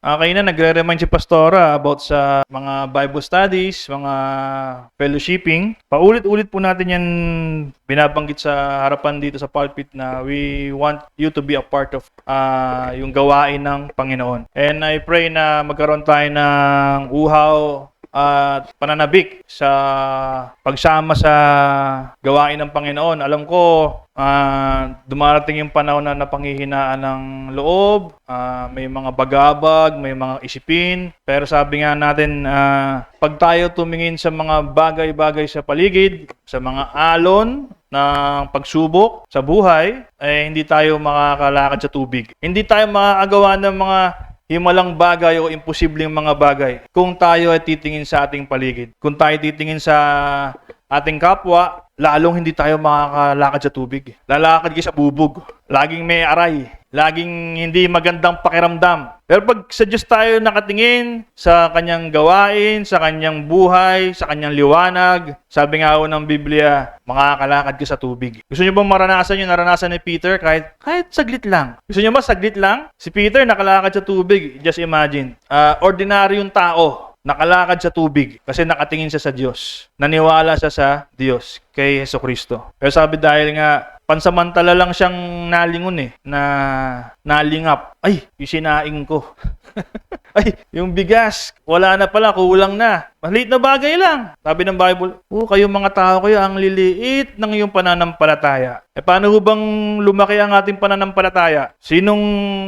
Kanina nagre-remind si Pastora about sa mga Bible studies, mga fellowshipping. Paulit-ulit po natin yan binabanggit sa harapan dito sa pulpit na we want you to be a part of yung gawain ng Panginoon. And I pray na magkaroon tayo ng uhaw at pananabik sa pagsama sa gawain ng Panginoon. Alam ko, dumarating yung panahon na napanghihinaan ng loob, may mga bagabag, may mga isipin. Pero sabi nga natin, pag tayo tumingin sa mga bagay-bagay sa paligid, sa mga alon ng pagsubok sa buhay, hindi tayo makakalakad sa tubig. Hindi tayo makakagawa ng mga himalang bagay o imposibleng mga bagay kung tayo ay titingin sa ating paligid. Kung tayo titingin sa ating kapwa, lalong hindi tayo makakalakad sa tubig. Lalakad kayo sa bubog. Laging may aray. Laging hindi magandang pakiramdam. Pero pag sa Diyos tayo nakatingin sa kanyang gawain, sa kanyang buhay, sa kanyang liwanag, sabi nga ho ng Biblia, makakalakad ka sa tubig. Gusto niyo bang maranasan yung naranasan ni Peter kahit saglit lang? Gusto niyo ba saglit lang? Si Peter nakalakad sa tubig. Just imagine. Ordinaryong tao nakalakad sa tubig kasi nakatingin siya sa Diyos. Naniwala siya sa Diyos, kay Jesucristo. Pero sabi dahil nga pansamantala lang siyang nalingon na nalingap. Ay, yung sinaing ko. Ay, yung bigas, wala na pala, kulang na. Maliit na bagay lang. Sabi ng Bible, kayong mga tao kayo, ang liliit ng iyong pananampalataya. Paano bang lumaki ang ating pananampalataya? Sinong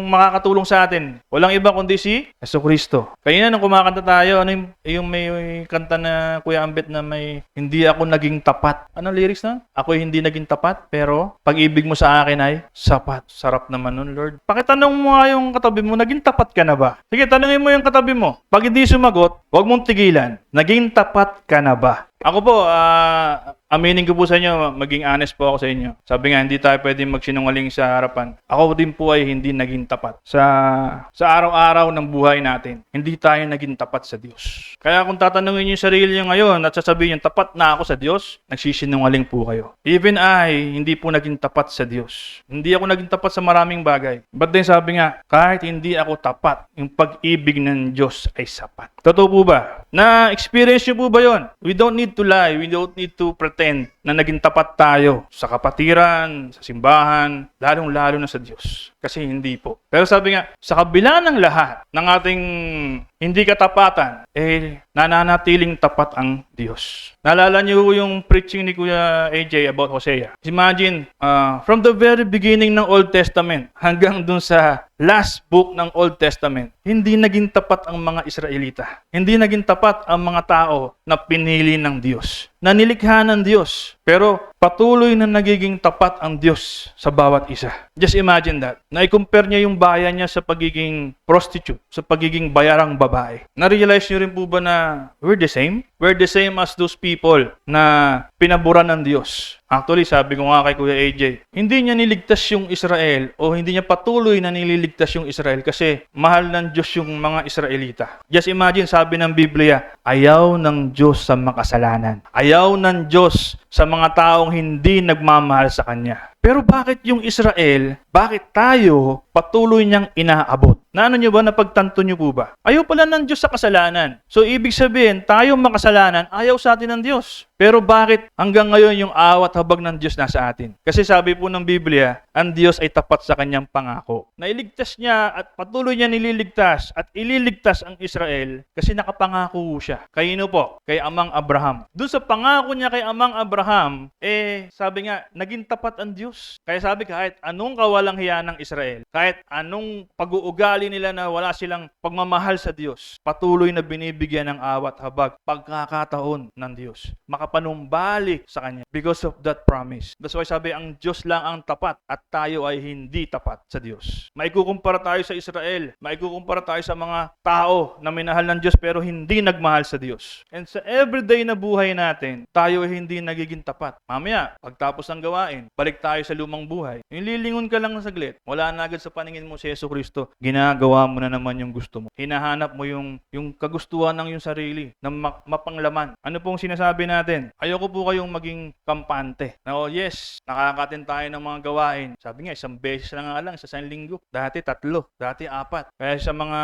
makakatulong sa atin? Walang iba kundi si Jesucristo. Kaya nung kumakanta tayo, yung may kanta na Kuya Ambet na may hindi ako naging tapat. Anong lyrics na? Ako'y hindi naging tapat, pero pag-ibig mo sa akin ay sapat. Sarap naman nun, Lord. Pakitanong mo nga yung katabi mo, naging tapat ka na ba? Sige, tanongin mo yung katabi mo. Pag hindi sumagot, huwag mong tigilan. Naging tapat ka na ba? Ako po, aminin ko po sa inyo, maging honest po ako sa inyo. Sabi nga, hindi tayo pwedeng magsinungaling sa harapan. Ako din po ay hindi naging tapat. Sa araw-araw ng buhay natin, hindi tayo naging tapat sa Diyos. Kaya kung tatanungin niyo yung sarili niyo ngayon at sasabihin niyo, tapat na ako sa Diyos, nagsisinungaling po kayo. Even I, hindi po naging tapat sa Diyos. Hindi ako naging tapat sa maraming bagay. But then sabi nga, kahit hindi ako tapat, yung pag-ibig ng Diyos ay sapat. Totoo po ba? Na-experience niyo po ba yun? We don't need to lie. We don't need to pretend na naging tapat tayo sa kapatiran, sa simbahan, lalong-lalo na sa Diyos. Kasi hindi po. Pero sabi nga, sa kabila ng lahat ng ating hindi katapatan, nananatiling tapat ang Diyos. Naalala niyo yung preaching ni Kuya AJ about Hosea. Imagine, from the very beginning ng Old Testament hanggang dun sa last book ng Old Testament, hindi naging tapat ang mga Israelita. Hindi naging tapat ang mga tao na pinili ng Diyos. Nanilikha ng Diyos. Pero patuloy na nagiging tapat ang Diyos sa bawat isa. Just imagine that. Na-compare niya yung bayan niya sa pagiging prostitute, sa pagiging bayarang babae. Na-realize niyo rin po ba na we're the same? We're the same as those people na pinaburan ng Diyos. Actually, sabi ko nga kay Kuya AJ, hindi niya niligtas yung Israel o hindi niya patuloy na nililigtas yung Israel kasi mahal ng Diyos yung mga Israelita. Just imagine, sabi ng Biblia, ayaw ng Diyos sa makasalanan. Ayaw ng Diyos sa mga taong hindi nagmamahal sa Kanya. Pero bakit yung Israel, bakit tayo patuloy niyang inaabot? Naano niyo ba, napagtanto niyo po ba? Ayaw pala ng Diyos sa kasalanan. So ibig sabihin, tayong makasalanan, ayaw sa atin ng Diyos. Pero bakit hanggang ngayon yung awat habag ng Diyos nasa atin? Kasi sabi po ng Biblia, ang Diyos ay tapat sa kanyang pangako. Nailigtas niya at patuloy niya nililigtas at ililigtas ang Israel kasi nakapangako siya. Kanino po? Kay Amang Abraham. Doon sa pangako niya kay Amang Abraham, sabi nga, naging tapat ang Diyos. Kaya sabi kahit anong kawalang hiya ng Israel, kahit anong pag-uugali nila na wala silang pagmamahal sa Diyos, patuloy na binibigyan ng awat habag pagkakataon ng Diyos. Makapanumbalik sa Kanya because of that promise. That's why sabi, ang Diyos lang ang tapat at tayo ay hindi tapat sa Diyos. Maikukumpara tayo sa Israel. Maikukumpara tayo sa mga tao na minahal ng Diyos pero hindi nagmahal sa Diyos. And sa everyday na buhay natin, tayo ay hindi nagiging tapat. Mamaya, pagtapos ng gawain, balik tayo sa lumang buhay, yung lilingon ka lang na saglit, wala na agad sa paningin mo si Jesucristo, ginagawa mo na naman yung gusto mo. Hinahanap mo yung kagustuhan ng yung sarili na mapanglaman. Ano pong sinasabi natin? Ayoko po kayong maging kampante. Na, oh yes, nakakatin tayo ng mga gawain. Sabi nga, isang beses na nga lang sa isang linggo. Dati 3, dati 4. Kaya sa mga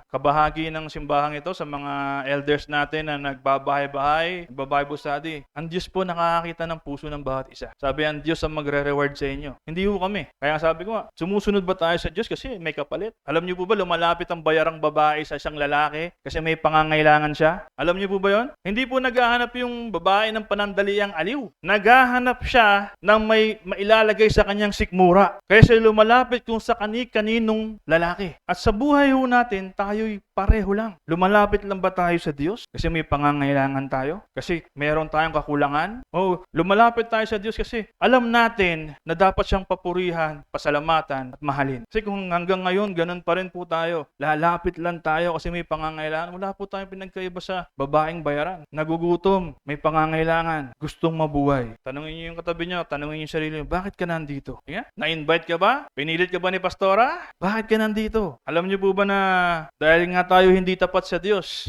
kabahagi ng simbahang ito, sa mga elders natin na nagbabahay-bahay, nagbabible study, ang Diyos po nakakakita ng puso ng bawat isa. Sabi, ang Diyos ang magre-reward sa inyo. Hindi po kami. Kaya sabi ko nga, sumusunod ba tayo sa Diyos kasi may kapalit? Alam niyo po ba, lumalapit ang bayarang babae sa isang lalaki kasi may pangangailangan siya? Alam niyo po ba yon? Hindi po naghahanap yung babae ng panandaliang aliw. Naghahanap siya ng may mailalagay sa kanyang sikmura. Kaya siya lumalapit kung sa kani-kaninong lalaki. At sa buhay ho natin, tayo'y pareho lang. Lumalapit lang ba tayo sa Diyos kasi may pangangailangan tayo? Kasi meron tayong kakulangan? O lumalapit tayo sa Diyos kasi alam natin na dapat siyang papurihan, pasalamatan at mahalin. Kasi kung hanggang ngayon ganun pa rin po tayo, lalapit lang tayo kasi may pangangailangan, wala po tayong pinagkaiba sa babaeng bayaran. Nagugutom, may pangangailangan, gustong mabuhay. Tanungin niyo yung katabi niyo, tanungin niyo yung sarili niyo, bakit ka nandito? Yeah? Na-invite ka ba? Pinilit ka ba ni pastora? Bakit ka nandito? Alam niyo po ba na dahil nga tayo hindi tapat sa Diyos,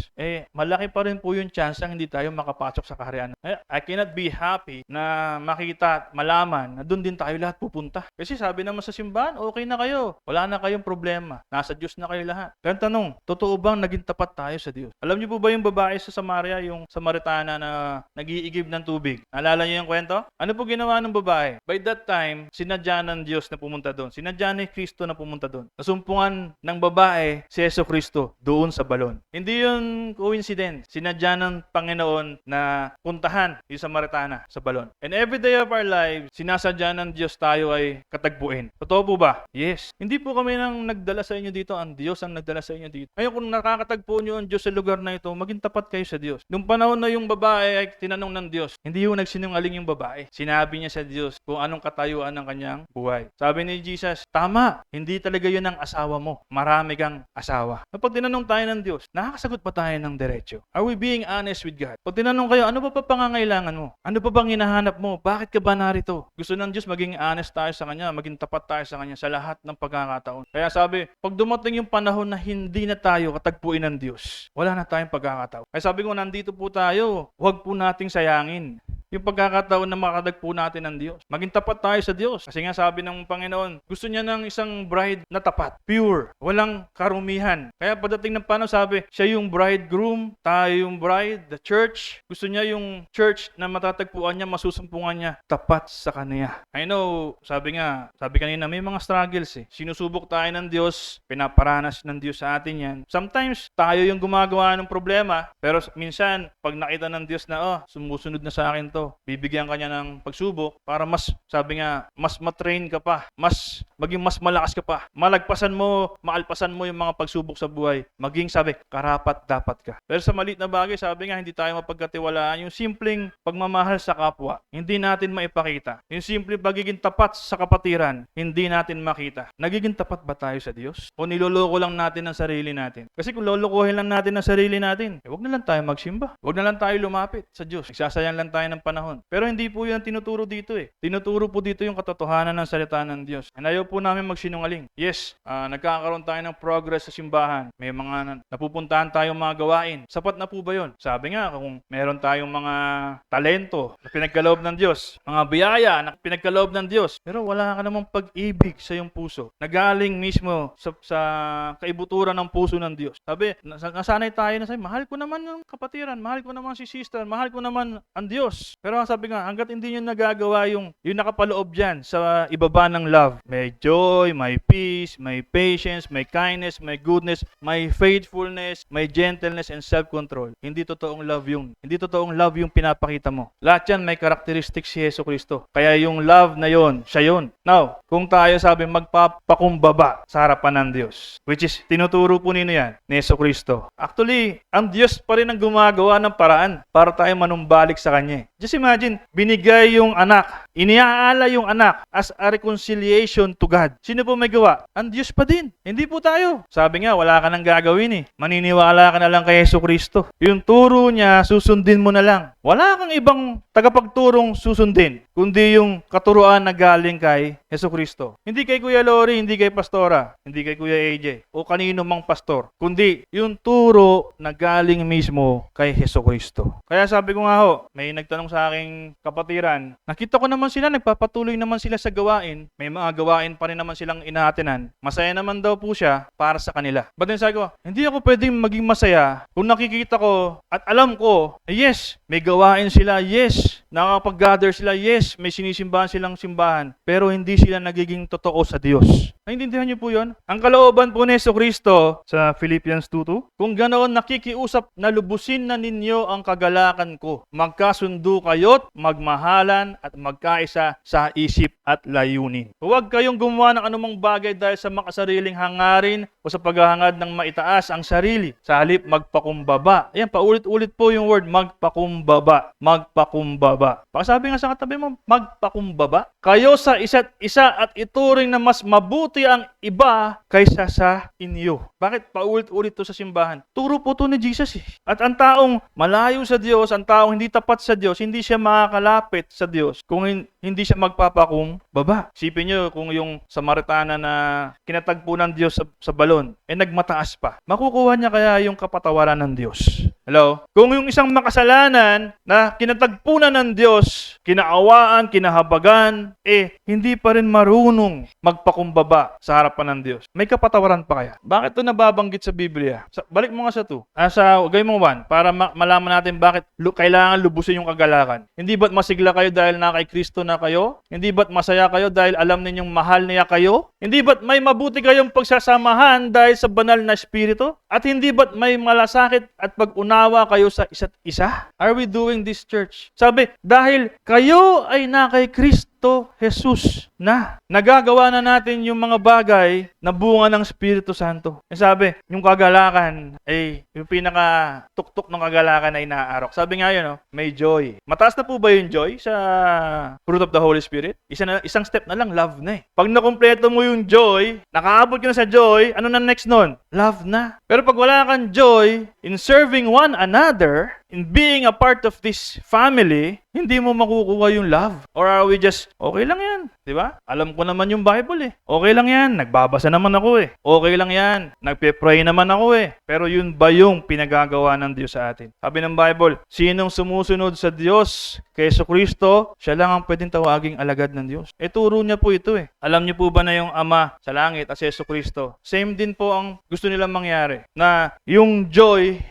malaki pa rin po yung chance na hindi tayo makapasok sa kaharian. I cannot be happy na makita at malaman na doon din tayo lahat pupunta. Kasi sabi naman sa simbahan, okay na kayo. Wala na kayong problema. Nasa Diyos na kayo lahat. Kaya tanong, totoo bang naging tapat tayo sa Diyos? Alam niyo po ba yung babae sa Samaria, yung Samaritana na nag-iigib ng tubig? Naalala niyo yung kwento? Ano po ginawa ng babae? By that time, sinadya ng Diyos na pumunta doon. Sinadya ni Kristo na pumunta doon. Nasumpungan ng babae si Jesucristo doon sa balon. Hindi yun coincidence. Sinadya ng Panginoon na puntahan yung Samaritana sa balon. And every day of our lives, sinasadya ng Diyos tayo ay katagpuin. Totoo po ba? Yes. Hindi po kami nang nagdala sa inyo dito. Ang Diyos ang nagdala sa inyo dito. Ngayon kung nakakatagpo nyo ang Diyos sa lugar na ito, maging tapat kayo sa Diyos. Nung panahon na yung babae ay tinanong ng Diyos, hindi yung nagsinungaling yung babae. Sinabi niya sa Diyos kung anong katayuan ng kanyang buhay. Sabi ni Jesus, tama, hindi talaga yun ang asawa mo. Marami kang asawa. Kapag tinanong tayo ng Diyos, nakakasagot pa tayo ng diretso? Are we being honest with God? Pag tinanong kayo, ano pa pangangailangan mo? Ano pa bang hinahanap mo? Bakit ka ba narito? Gusto ng Diyos maging honest tayo sa Kanya, maging tapat tayo sa Kanya sa lahat ng pagkakataon. Kaya sabi, pag dumating yung panahon na hindi na tayo katagpuin ng Diyos, wala na tayong pagkakataon. Kaya sabi ko, nandito po tayo, huwag po nating sayangin yung pagkakataon na makatagpo natin ng Diyos. Maging tapat tayo sa Diyos. Kasi nga sabi ng Panginoon, gusto niya ng isang bride na tapat, pure, walang karumihan. Kaya pagdating ng panahon, sabi, siya yung bridegroom, tayo yung bride, the church. Gusto niya yung church na matatagpuan niya, masusumpungan niya, tapat sa Kanya. I know, sabi kanina, may mga struggles eh. Sinusubok tayo ng Diyos, pinaparanas ng Diyos sa atin yan. Sometimes, tayo yung gumagawa ng problema, pero minsan, pag nakita ng Diyos na, sumusunod na sa akin to, bibigyan ka niya ng pagsubok para mas matrain ka pa, maging mas malakas ka pa. Maalpasan mo yung mga pagsubok sa buhay. Maging karapat dapat ka. Pero sa maliit na bagay, sabi nga, hindi tayo mapagkatiwalaan. Yung simpleng pagmamahal sa kapwa, hindi natin maipakita. Yung simpleng pagiging tapat sa kapatiran, hindi natin makita. Nagiging tapat ba tayo sa Diyos? O niloloko lang natin ang sarili natin? Kasi kung lolokohin lang natin ang sarili natin, wag na lang tayo magsimba. Wag na lang tayo lumapit sa Diyos. Nagsasayang lang tayo ng panahon. Pero hindi po yan tinuturo dito eh. Tinuturo po dito yung katotohanan ng salita ng Diyos. And ayaw po namin magsinungaling. Yes, nagkakaroon tayo ng progress sa simbahan. May mga napupuntahan tayong mga gawain. Sapat na po ba yun? Sabi nga, kung meron tayong mga talento na pinagkaloob ng Diyos, mga biyaya na pinagkaloob ng Diyos, pero wala ka namang pag-ibig sa iyong puso. Nagaling mismo sa kaibuturan ng puso ng Diyos. Sabi, nasanay tayo na mahal ko naman yung kapatiran, mahal ko naman si sister, mahal ko naman ang Diyos. Pero sabi nga, hanggat hindi nyo nagagawa yung nakapaloob dyan sa ibaba ng love. May joy, may peace, may patience, may kindness, may goodness, may faithfulness, may gentleness, and self-control. Hindi totoong love yun. Hindi totoong love yung pinapakita mo. Lahat yan may characteristics si Jesucristo. Kaya yung love na yon, siya yun. Now, kung tayo sabi magpapakumbaba sa harapan ng Diyos, which is tinuturo po nino yan, ni Jesucristo. Actually, ang Diyos pa rin ang gumagawa ng paraan para tayo manumbalik sa Kanya. Just imagine, binigay yung anak iniaala yung anak as a reconciliation to God. Sino po may gawa? Ang Diyos pa din. Hindi po tayo. Sabi nga, wala ka nang gagawin eh. Maniniwala ka na lang kay Jesucristo. Yung turo niya, susundin mo na lang. Wala kang ibang tagapagturong susundin, kundi yung katuruan na galing kay Jesucristo. Hindi kay Kuya Lori, hindi kay Pastora, hindi kay Kuya AJ, o kanino mang pastor, kundi yung turo na galing mismo kay Jesucristo. Kaya sabi ko nga ho, may nagtanong sa aking kapatiran, nakita ko naman sila, nagpapatuloy naman sila sa gawain, may mga gawain pa rin naman silang inaatinan, masaya naman daw po siya para sa kanila. But then sabi ko, hindi ako pwedeng maging masaya kung nakikita ko at alam ko, yes, may gawain sila, yes, nakakapag-gather sila, yes, may sinisimbahan silang simbahan, pero hindi sila nagiging totoo sa Diyos. Naintindihan niyo po yun? Ang kalooban po ni Jesucristo sa Philippians 2:2, kung ganoon nakikiusap na lubusin na ninyo ang kagalakan ko, magkasundo kayo't magmahalan at magkaisa sa isip at layunin. Huwag kayong gumawa ng anumang bagay dahil sa makasariling hangarin o sa paghahangad ng maitaas ang sarili. Sa halip, magpakumbaba. Ayan, paulit-ulit po yung word, magpakumbaba. Magpakumbaba. Pasabi nga sa katabi mo, magpakumbaba. Kayo sa isa't isa at ituring na mas mabuti ang iba kaysa sa inyo. Bakit paulit-ulit to sa simbahan? Turo po to ni Jesus eh. At ang taong malayo sa Diyos, ang taong hindi tapat sa Diyos, hindi siya makakalapit sa Diyos kung hindi siya magpapakumbaba. Isipin nyo kung yung Samaritana na kinatagpo ng Diyos sa balon, nagmataas pa. Makukuha niya kaya yung kapatawaran ng Diyos? Hello? Kung yung isang makasalanan na kinatagpunan ng Diyos, kinaawaan, kinahabagan, hindi pa rin marunong magpakumbaba sa harapan ng Diyos. May kapatawaran pa kaya? Bakit ito nababanggit sa Biblia? Balik mo nga sa 2. Sa gawin mo 1, para malaman natin bakit kailangan lubusin yung kagalakan. Hindi ba't masigla kayo dahil na kay Kristo na kayo? Hindi ba't masaya kayo dahil alam ninyong mahal niya kayo? Hindi ba't may mabuti kayong pagsasamahan dahil sa banal na espiritu? At hindi ba't may malasakit at pag-unawa kayo sa isa't isa? Are we doing this, church? Sabi, dahil kayo ay na kay Kristo Jesus na. Nagagawa na natin yung mga bagay na bunga ng Espiritu Santo. Sabi, yung kagalakan yung pinaka-tuktok ng kagalakan ay inaarok. Sabi nga yun, may joy. Mataas na po ba yung joy sa fruit of the Holy Spirit? Isang step na lang, love na eh. Pag nakumpleto mo yung joy, nakaabot ka na sa joy, ano na next nun? Love na. Pero pag wala kang joy in serving one another, in being a part of this family, hindi mo makukuha yung love. Or are we just, okay lang yan, di ba? Alam ko naman yung Bible eh. Okay lang yan, nagbabasa naman ako eh. Okay lang yan, nagpe-pray naman ako eh. Pero yun ba yung pinagagawa ng Diyos sa atin? Sabi ng Bible, sinong sumusunod sa Diyos kay Jesucristo, siya lang ang pwedeng tawaging alagad ng Diyos. Turo niya po ito eh. Alam niyo po ba na yung Ama sa langit at si Jesucristo, same din po ang gusto nilang mangyari. Na yung joy,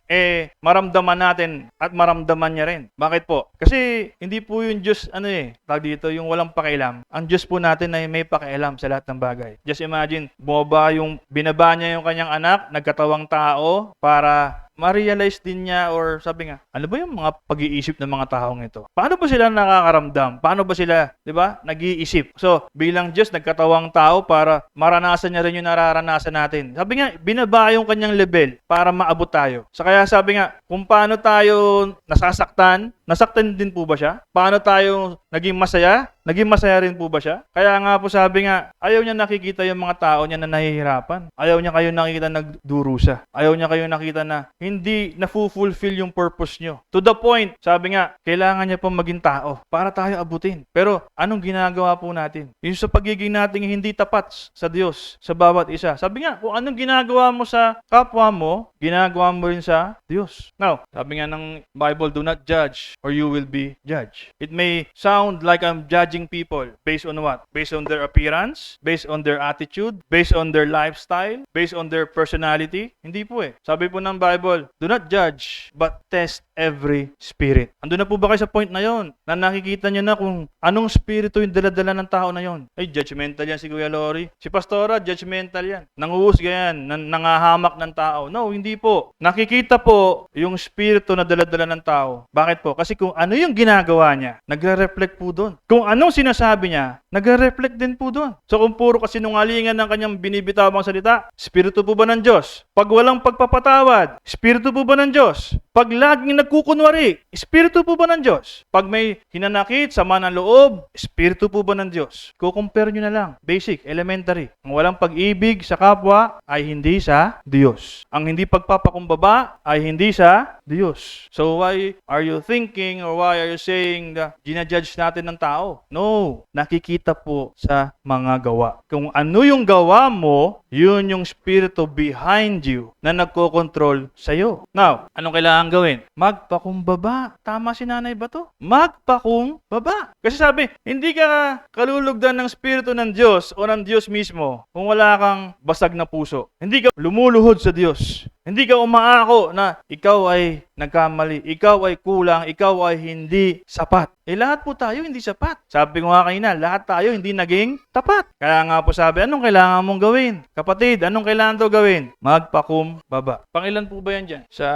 maramdaman natin at maramdaman niya rin. Bakit po? Kasi hindi po yung Diyos, tawag dito, yung walang pakialam. Ang Diyos po natin ay may pakialam sa lahat ng bagay. Just imagine, binaba niya yung kanyang anak, nagkatawang tao para ma-realize din niya or sabi nga, ano ba yung mga pag-iisip ng mga taong ito? Paano ba sila nakakaramdam? Paano ba sila, di ba, nag-iisip? So, bilang Diyos, nagkatawang tao para maranasan niya rin yung nararanasan natin. Sabi nga, binaba yung kanyang level para maabot tayo. So, kaya sabi nga, kung paano tayo nasaktan din po ba siya? Paano tayo naging masaya? Naging masaya rin po ba siya? Kaya nga po sabi nga, ayaw niya nakikita yung mga tao niya na nahihirapan. Ayaw niya kayo nakikita nagdurusa. Ayaw niya kayo nakita na hindi na-fulfill yung purpose nyo. To the point, sabi nga, kailangan niya pong maging tao para tayo abutin. Pero anong ginagawa po natin? Yung sa pagiging nating hindi tapat sa Diyos, sa bawat isa. Sabi nga, kung anong ginagawa mo sa kapwa mo, ginagawa mo rin sa Diyos. Now, sabi nga ng Bible, do not judge or you will be judged. It may sound like I'm judging people based on what? Based on their appearance, based on their attitude, based on their lifestyle, based on their personality. Hindi po eh. Sabi po ng Bible, do not judge, but test every spirit. Ando na po ba kayo sa point na yon? Na nakikita niyo na kung anong spirito yung daladala ng tao na yon? Judgmental yan si Kuya Lori. Si Pastora, judgmental yan. Nanguhusga yan, nangahamak ng tao. No, hindi po. Nakikita po yung spirito na daladala ng tao. Bakit po? Kasi kung ano yung ginagawa niya, nagre-reflect po doon. Kung anong sinasabi niya, nagre-reflect din po doon. So kung puro kasinungalingan ng kanyang binibitawang salita, spirito po ba ng Diyos? Pag walang pagpapatawad, spirito po ba ng Diyos? Pag laging nagkukunwari, espiritu po ba ng Diyos? Pag may hinanakit, sama ng loob, espiritu po ba ng Diyos? Kukumpare nyo na lang. Basic, elementary. Ang walang pag-ibig sa kapwa ay hindi sa Diyos. Ang hindi pagpapakumbaba ay hindi sa Diyos. So why are you thinking or why are you saying na ginajudge natin ng tao? No. Nakikita po sa mga gawa. Kung ano yung gawa mo, yun yung spirito behind you na nagko-control sa'yo. Now, anong kailangan gawin? Magpakumbaba. Tama si nanay ba to? Magpakumbaba. Kasi sabi, hindi ka kalulugdan ng spirito ng Diyos o ng Diyos mismo kung wala kang basag na puso. Hindi ka lumuluhod sa Diyos. Hindi ka umaako na ikaw ay nagkamali, ikaw ay kulang, ikaw ay hindi sapat. Lahat po tayo hindi sapat. Sabi ko nga kanina, lahat tayo hindi naging tapat. Kaya nga po sabi, anong kailangan mong gawin? Kapatid, anong kailangan daw gawin? Magpakumbaba. Pangilan po ba yan dyan? Sa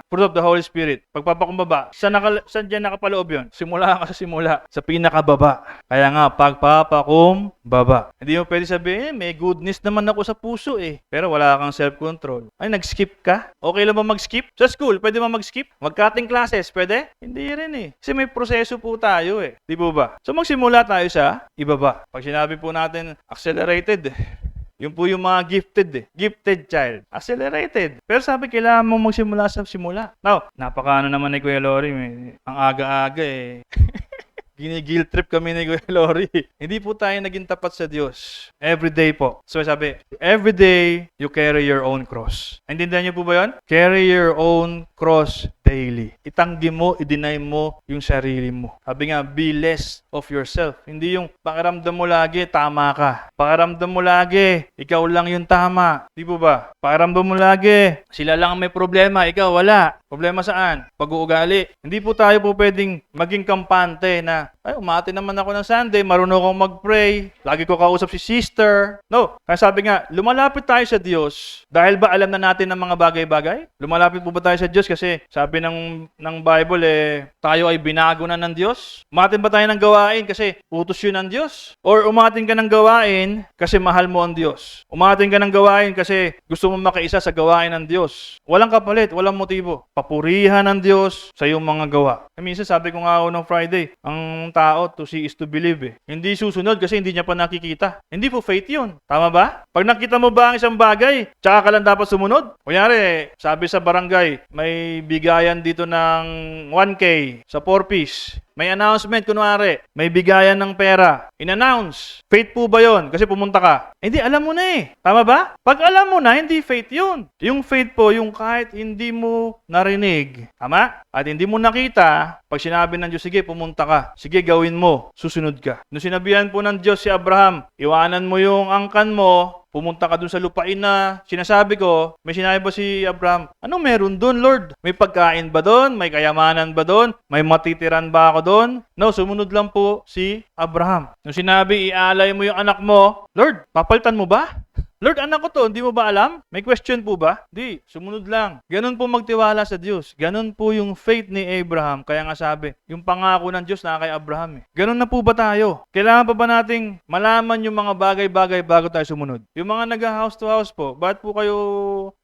fruit of the Holy Spirit. Pagpapakumbaba, saan dyan nakapaloob yun? Simula ka sa simula. Sa pinakababa. Kaya nga, pagpapakumbaba. Hindi mo pwede sabihin, may goodness naman ako sa puso pero wala kang self-control. Ay, nag-skip ka? Okay lang ba mag-skip? Sa school, pwede ba mag-skip? Mag-cutting classes, pwede? Hindi rin Kasi may proseso po tayo Di po ba? So magsimula tayo sa ibaba. Pag sinabi po natin accelerated, yun po yung mga gifted child. Accelerated. Pero sabi, kailangan mo magsimula sa simula. Now, napakaano naman ni Kuya Lori. Ang aga-aga Gini-guilt trip kami ni Kuya Lori. Hindi po tayo naging tapat sa Diyos. Everyday po. So sabi, everyday you carry your own cross. Naintindihan niyo po ba yun? Carry your own cross daily. Itanggi mo, i-deny mo yung sarili mo. Sabi nga, be less of yourself. Hindi yung pakiramdam mo lagi, tama ka. Pakiramdam mo lagi, ikaw lang yung tama. Di po ba? Pakiramdam mo lagi, sila lang ang may problema, ikaw wala. Problema saan? Pag-uugali. Hindi po tayo po pwedeng maging kampante na, ay, umati naman ako ng Sunday, marunong akong mag-pray, lagi ko kausap si sister. No. Kaya sabi nga, lumalapit tayo sa Diyos dahil ba alam na natin ang mga bagay-bagay? Lumalapit po ba tayo sa Diyos kasi sabi ng Bible tayo ay binago na ng Diyos? Umatin ba tayo ng gawain kasi utos yun ng Diyos? Or umatin ka ng gawain kasi mahal mo ang Diyos? Umatin ka ng gawain kasi gusto mo makiisa sa gawain ng Diyos? Walang kapalit, walang motibo. Papurihan ng Diyos sa iyong mga gawa. Minsan sabi ko nga ako ng Friday, ang tao to see is to believe Hindi susunod kasi hindi niya pa nakikita. Hindi po faith yun. Tama ba? Pag nakita mo ba ang isang bagay, tsaka ka lang dapat sumunod? Kunyari, sabi sa barangay, may bigayan dito ng 1K sa 4-piece. May announcement, kunwari, may bigayan ng pera. In-announce. Faith po ba yun? Kasi pumunta ka. Hindi, alam mo na Tama ba? Pag alam mo na, hindi faith yun. Yung faith po, yung kahit hindi mo narinig. Tama? At hindi mo nakita, pag sinabi ng Diyos, sige, pumunta ka. Sige, gawin mo. Susunod ka. Nung sinabihan po ng Diyos si Abraham, iwanan mo yung angkan mo, pumunta ka dun sa lupain na sinasabi ko, may sinabi ba si Abraham, ano meron dun, Lord? May pagkain ba dun? May kayamanan ba dun? May matitiran ba ako dun? No, sumunod lang po si Abraham. Nung sinabi, ialay mo yung anak mo, Lord, papalitan mo ba? Lord, anak ko to, hindi mo ba alam? May question po ba? Di, sumunod lang. Ganun po magtiwala sa Diyos. Ganun po yung faith ni Abraham. Kaya nga sabi, yung pangako ng Diyos na kay Abraham Ganun na po ba tayo? Kailangan pa ba nating malaman yung mga bagay-bagay bago tayo sumunod? Yung mga nag-house to house po, bakit po kayo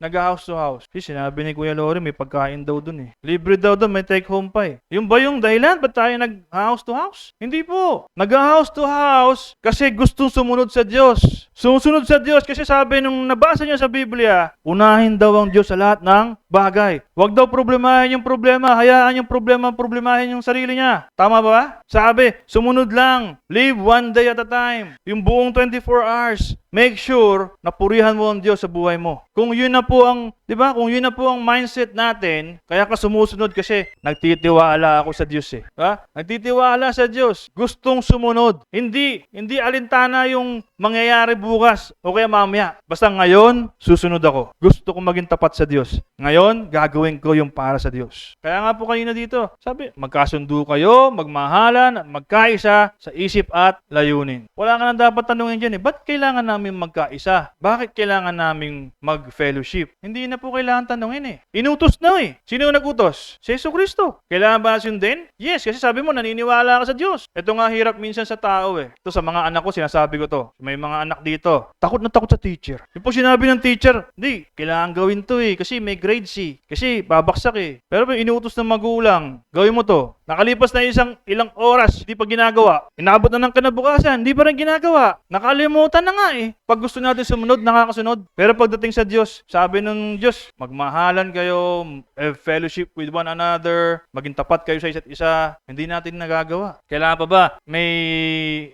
nag-house to house? Kasi sinabi ni Kuya Lori, may pagkain daw dun Libre daw dun, may take home pa Yung ba yung dahilan? Ba't tayo nag-house to house? Hindi po. Nag-house to house kasi gustong sumunod sa Diyos. Sumusunod sa Diyos kasi sabi nung nabasa niya sa Biblia, unahin daw ang Diyos sa lahat ng bagay. Huwag daw problemahin yung problema, hayaan yung problemahin yung sarili niya. Tama ba? Sabi, sumunod lang. Live one day at a time. Yung buong 24 hours. Make sure na purihan mo ang Diyos sa buhay mo. Kung yun na po ang, di ba? Kung yun na po ang mindset natin, kaya ka sumusunod kasi nagtitiwala ako sa Diyos Diba? Nagtitiwala sa Diyos. Gustong sumunod. Hindi alintana yung mangyayari bukas o kaya mamaya. Basta ngayon, susunod ako. Gusto kong maging tapat sa Diyos. Ngayon, gagawin ko yung para sa Diyos. Kaya nga po kayo na dito. Sabi, magkasundo kayo, magmahalan, at magkaisa sa isip at layunin. Wala ka na dapat tanungin dyan Ba't kailangan namin magkaisa? Bakit kailangan namin mag-fellowship. Hindi na po kailangan tanungin eh. Inutos na eh. Sino yung nag-utos? Si Jesucristo. Kailangan ba sundin? Yes, kasi sabi mo, naniniwala ka sa Diyos. Ito nga hirap minsan sa tao eh. Ito sa mga anak ko, sinasabi ko to. May mga anak dito. Takot na takot sa teacher. Yung po sinabi ng teacher, hindi, kailangan gawin to eh. Kasi may grades eh. Kasi babaksak eh. Pero inuutos ng magulang, gawin mo to. Nakalipas na ilang oras, hindi pa ginagawa. Inabot na ng kinabukasan, hindi pa rin ginagawa. Nakalimutan na nga eh. Pag gusto natin sumunod, nakakasunod. Pero pagdating sa Diyos, sabi ng Diyos, magmahalan kayo, have fellowship with one another, maging tapat kayo sa isa't isa. Hindi natin nagagawa. Kailangan pa ba? May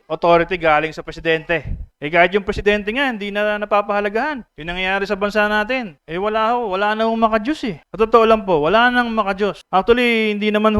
authority galing sa presidente. Kahit yung presidente nga, hindi na napapahalagahan. Yung nangyayari sa bansa natin. Wala na hong makadiyos eh. Sa totoo lang po, wala nang makadiyos. Actually, hindi naman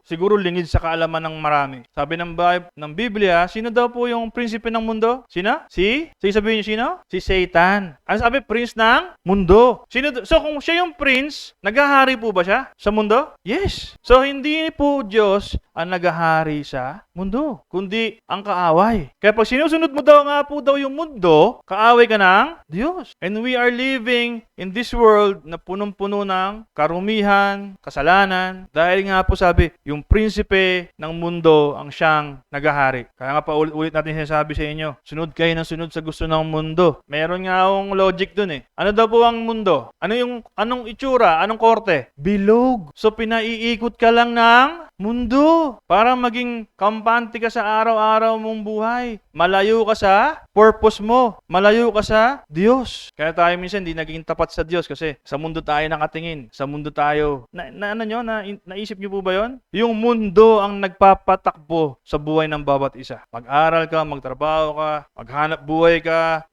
siguro lingid sa kaalaman ng marami. Sabi ng Biblia, sino daw po yung prinsipe ng mundo? Sino? Sabihin niyo sino? Si Satan. Ano sabi? Prince ng mundo. So kung siya yung prince, naghahari po ba siya sa mundo? Yes. So hindi po Diyos ang naghahari sa mundo, kundi ang kaaway. Kaya pag sinusunod mo daw nga po daw yung mundo, kaaway ka ng Diyos. And we are living in this world na punong-puno ng karumihan, kasalanan. Dahil nga po sabi, yung prinsipe ng mundo ang siyang naghahari. Kaya nga pa ulit natin sinasabi sa inyo, sunod kayo ng sunod sa gusto ng mundo. Meron nga akong logic dun eh. Ano daw po ang mundo? Anong itsura? Anong korte? Bilog. So pinaiikot ka lang ng mundo para maging kampante ka sa araw-araw mong buhay. Malayo ka sa purpose mo. Malayo ka sa Diyos. Kaya tayo minsan hindi naging tapat sa Diyos kasi sa mundo tayo nakatingin. Sa mundo tayo. Naisip niyo po ba yon? Yung mundo ang nagpapatakbo sa buhay ng bawat isa. Mag-aral ka, magtrabaho ka, maghanap buhay ka,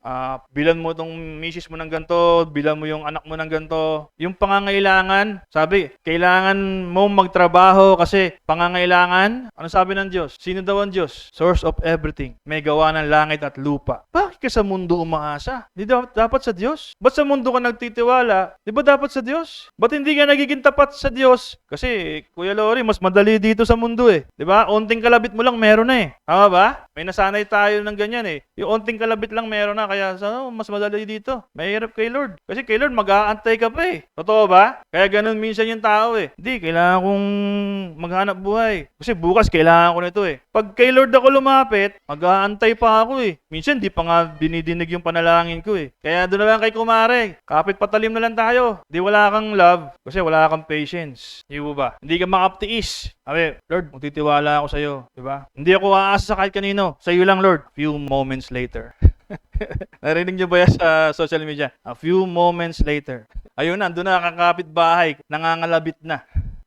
bilan mo itong misis mo ng ganito, bilan mo yung anak mo ng ganito. Yung pangangailangan, sabi, kailangan mong magtrabaho kasi pangangailangan, ano sabi ng Diyos? Sino daw ang Diyos? Source of everything. May gawa ng langit at lupa. Bakit ka sa mundo umaasa? Di dapat sa Diyos? Ba't sa mundo ka nagtitiwala? Di ba dapat sa Diyos? Ba't hindi ka nagiging tapat sa Diyos? Kasi, Kuya Lori, mas madali dito sa mundo eh. Di ba? Onting kalabit mo lang meron na eh. Tama ba? May nasanay tayo ng ganyan eh. Yung onting kalabit lang meron na, kaya mas madali dito. Mahirap kay Lord. Kasi kay Lord, mag-aantay ka pa eh. Totoo ba? Kaya ganun minsan yung tao eh. Hindi, kailangan kong maghanap buhay. Kasi bukas, kailangan ko nito eh. Pag kay Lord ako lumapit, mag-aantay pa ako eh. Minsan, di pa nga dinidinig yung panalangin ko eh. Kaya doon na lang kay kumare. Kapit patalim na lang tayo. Di wala kang love, kasi wala kang patience. Di ba? Hindi ka makaptiis. Sabi, Lord, magtitiwala ako sa'yo. Diba? Hindi ako aasa sa kahit kanino. Sa'yo lang, Lord. Few moments later. Narinig niyo ba yan sa social media? A few moments later. Ayun na, doon na kakapit bahay. Nangangalabit na.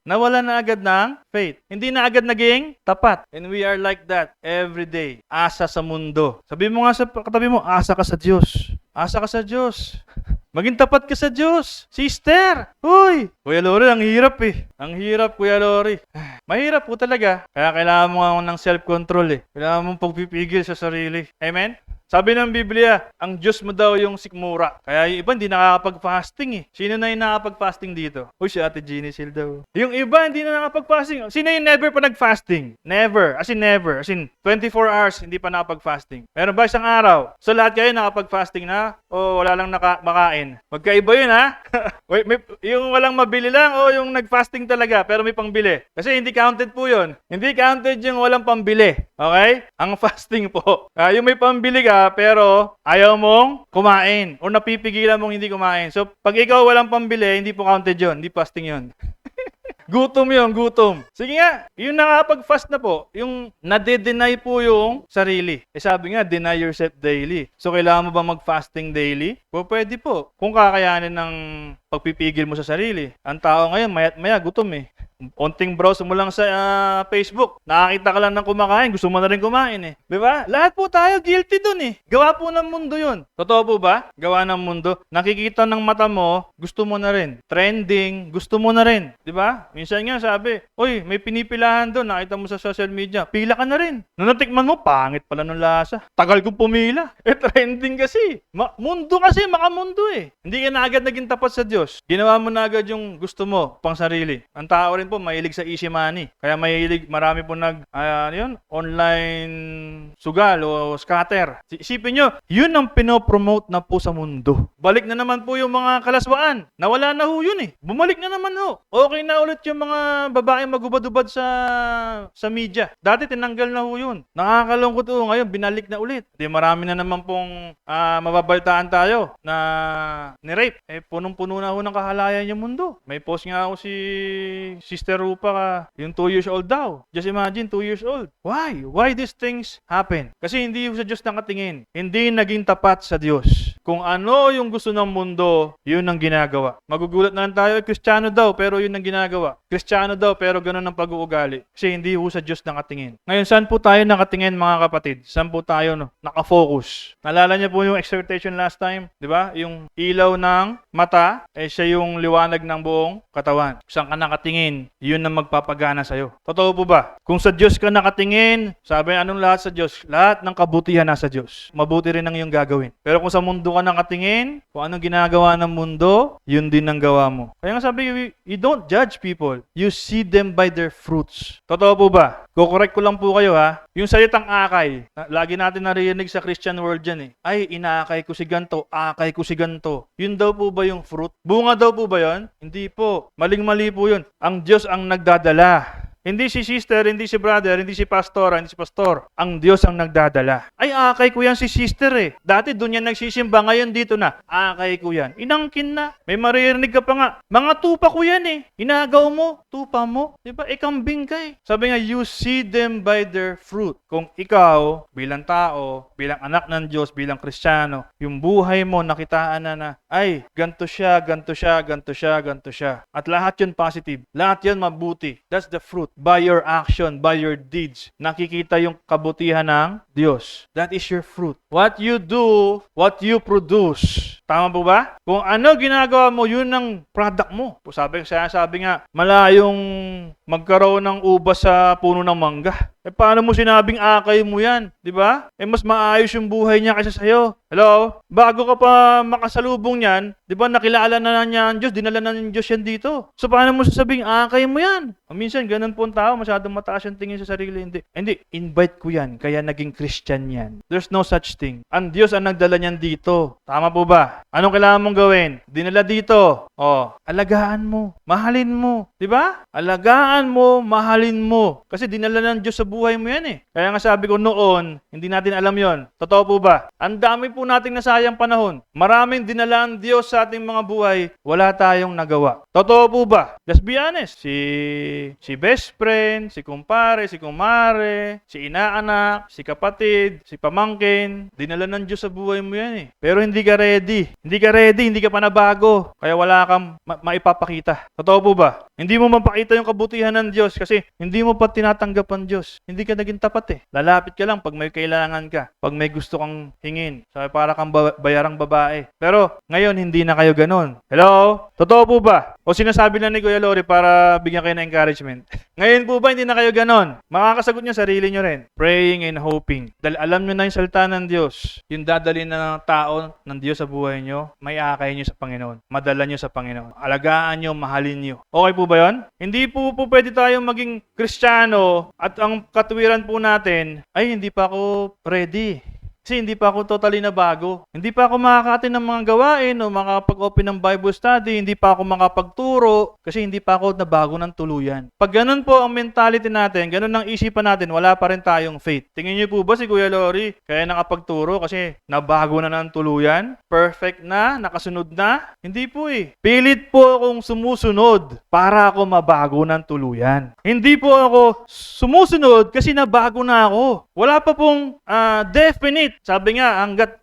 Nawala na agad ng faith. Hindi na agad naging tapat. And we are like that every day. Asa sa mundo. Sabi mo nga sa katabi mo, asa ka sa Diyos. Asa ka sa Diyos. Maging tapat ka sa Diyos. Sister! Uy! Kuya Lori, ang hirap eh. Ang hirap, Kuya Lori. Mahirap po talaga. Kaya kailangan mo ng self-control eh. Kailangan mong pagpipigil sa sarili. Amen? Sabi ng Biblia, ang Diyos mo daw yung sikmura. Kaya yung iba hindi nakakapag-fasting eh. Sino na yung nakakapag-fasting dito? Uy, si Ate Jeannie Sil daw. Yung iba hindi na nakakapag-fasting. Sino yung never pa nag-fasting? Never. As in never. As in 24 hours hindi pa nakapag-fasting. Meron ba isang araw? So lahat kayo nakapag-fasting na? O wala lang makain? Magkaiba yun ha? Yung walang mabili lang o yung nag-fasting talaga pero may pangbili. Kasi hindi counted po yun. Hindi counted yung walang pambili. Okay? Ang fasting po. Yung may pambili ka pero ayaw mong kumain o napipigilan mong hindi kumain. So, pag ikaw walang pambili, hindi po counted yun. Hindi fasting yun. Gutom yun, gutom. Sige nga, yung nakapag-fast na po, yung nade-deny po yung sarili. Sabi nga, deny yourself daily. So, kailangan mo ba mag-fasting daily? Pwede po. Kung kakayanin ng pagpipigil mo sa sarili. Ang tao ngayon, maya't maya, gutom eh. Onting browse mo lang sa Facebook. Nakakita ka lang ng kumakain. Gusto mo na rin kumain eh. Diba? Lahat po tayo guilty dun eh. Gawa po ng mundo yun. Totoo po ba? Gawa ng mundo. Nakikita ng mata mo, gusto mo na rin. Trending, gusto mo na rin. Diba? Minsan nga sabi, uy, may pinipilahan doon. Nakita mo sa social media. Pila ka na rin. Nung natikman mo, pangit pala ng lasa. Tagal kong pumila. Trending kasi. Mundo kasi, makamundo eh. Hindi ka na agad naging tapat sa Diyos. Ginawa mo na agad yung gusto mo, pang sarili. Ang tao rin rin po mahilig sa easy money. Kaya marami po online sugal o scatter. Isipin nyo, yun ang pinopromote na po sa mundo. Balik na naman po yung mga kalaswaan. Nawala na ho yun eh. Bumalik na naman ho. Okay na ulit yung mga babae magubad-ubad sa media. Dati tinanggal na ho yun. Nakakalungkot ho. Ngayon, binalik na ulit. Di marami na naman pong mababaltaan tayo na ni-rape. Punong-puno na ho ng kahalayan yung mundo. May post nga ho si Sister Rupa, yung 2 years old daw. Just imagine, 2 years old. Why? Why these things happen? Kasi hindi sa Diyos nakatingin. Hindi naging tapat sa Diyos. Kung ano yung gusto ng mundo, yun ang ginagawa. Magugulat na lang tayo, Kristiyano daw, pero yun ang ginagawa. Kristiyano daw, pero ganun ang pag-uugali. Kasi hindi ho sa Diyos nakatingin. Ngayon, saan po tayo nakatingin, mga kapatid? Saan po tayo nakafocus? Nalala niyo po yung exhortation last time? Di ba? Yung ilaw ng mata, siya yung liwanag ng buong katawan. Saan ka nakatingin, yun ang magpapagana sa'yo. Totoo po ba? Kung sa Diyos ka nakatingin, sabi, anong lahat sa Diyos? Lahat ng kabutihan nasa Diyos. Mabuti rin ang iyong gagawin. Pero kung sa mundo ka nakatingin, kung anong ginagawa ng mundo, yun din ang gawa mo. Kaya nga sabi, you don't judge people. You see them by their fruits. Totoo po ba? Kukorek ko lang po kayo ha. Yung salitang akay, lagi natin narinig sa Christian world dyan eh. Ay, inaakay ko si ganto, akay ko si ganto. Yun daw po ba yung fruit? Bunga daw po ba yun? Hindi po. Maling-mali po yun. Ang Diyos ang nagdadala. Hindi si sister, hindi si brother, hindi si pastora, hindi si pastor. Ang Diyos ang nagdadala. Ay, akay ko yan si sister eh. Dati doon yan nagsisimba, ngayon dito na. Akay ko yan. Inangkin na. May maririnig ka pa nga. Mga tupa ko yan eh. Inagaw mo, tupa mo. Diba? Ikambing ka eh. Sabi nga, you see them by their fruit. Kung ikaw, bilang tao, bilang anak ng Diyos, bilang Kristiyano, yung buhay mo, nakitaan na, ay, ganto siya, ganto siya, ganto siya, ganto siya. At lahat yun positive. Lahat yun mabuti. That's the fruit. By your action, by your deeds, nakikita yung kabutihan ng Diyos. That is your fruit. What you do, what you produce. Tama po ba? Kung ano ginagawa mo, yun ang product mo. Sabi nga, malayong magkaroon ng ubas sa puno ng mangga. Paano mo sinabing akay mo yan? Di ba? Mas maayos yung buhay niya kaysa sa'yo. Hello? Bago ka pa makasalubong yan, di ba nakilala na niya ang Diyos, dinala na ng Diyos yan dito. So paano mo sasabing akay mo yan? Minsan, ganun po ang tao, masyadong mataas yung tingin sa sarili. Hindi, invite ko yan, kaya naging Christian yan. There's no such thing. Ang Diyos ang nagdala niyan dito. Tama po ba? Anong kailangan mong gawin? Dinala dito. Alagaan mo, mahalin mo. Di ba? Alagaan mo, mahalin mo. Kasi dinala ng Diyos sa buhay mo yan eh. Kaya nga sabi ko noon, hindi natin alam yon. Totoo po ba? Ang dami po nating nasayang panahon. Maraming dinala ang Diyos sa ating mga buhay, wala tayong nagawa. Totoo po ba? Let's be honest. Si best friend, si kumpare, si kumare, si inaanak, si kapatid, si pamangkin, dinala ng Diyos sa buhay mo yan eh. Pero hindi ka ready. Hindi ka ready, hindi ka pa nabago. Kaya wala kang maipapakita. Totoo po ba? Hindi mo mapakita yung kabutihan ng Diyos kasi hindi mo pa tinatanggap ang Diyos. Hindi ka naging tapat eh. Lalapit ka lang pag may kailangan ka. Pag may gusto kang hingin. Sabi para kang bayarang babae. Pero ngayon hindi na kayo ganun. Hello? Totoo po ba? O sinasabi na ni Kuya Lori para bigyan kayo ng encouragement. Ngayon po ba hindi na kayo ganun? Makakasagot nyo sarili nyo rin. Praying and hoping. Dahil alam nyo na yung salita ng Diyos. Yung dadalhin na ng tao ng Diyos sa buhay nyo, may akay nyo sa Panginoon. Madala nyo sa Panginoon. Alagaan nyo, mahalin nyo. Okay po ba yun? Hindi po pwede tayong maging Kristiyano at ang katwiran po natin ay hindi pa ako ready. Kasi hindi pa ako totally na bago. Hindi pa ako makakatin ng mga gawain o makapag-open ng Bible study. Hindi pa ako makapagturo kasi hindi pa ako nabago ng tuluyan. Pag ganun po ang mentality natin, ganun ang isipan natin, wala pa rin tayong faith. Tingin niyo po ba si Kuya Lori kaya nakapagturo kasi nabago na ng tuluyan? Perfect na? Nakasunod na? Hindi po eh. Pilit po akong sumusunod para ako mabago ng tuluyan. Hindi po ako sumusunod kasi nabago na ako. Wala pa pong definite. Sabi nga, hanggat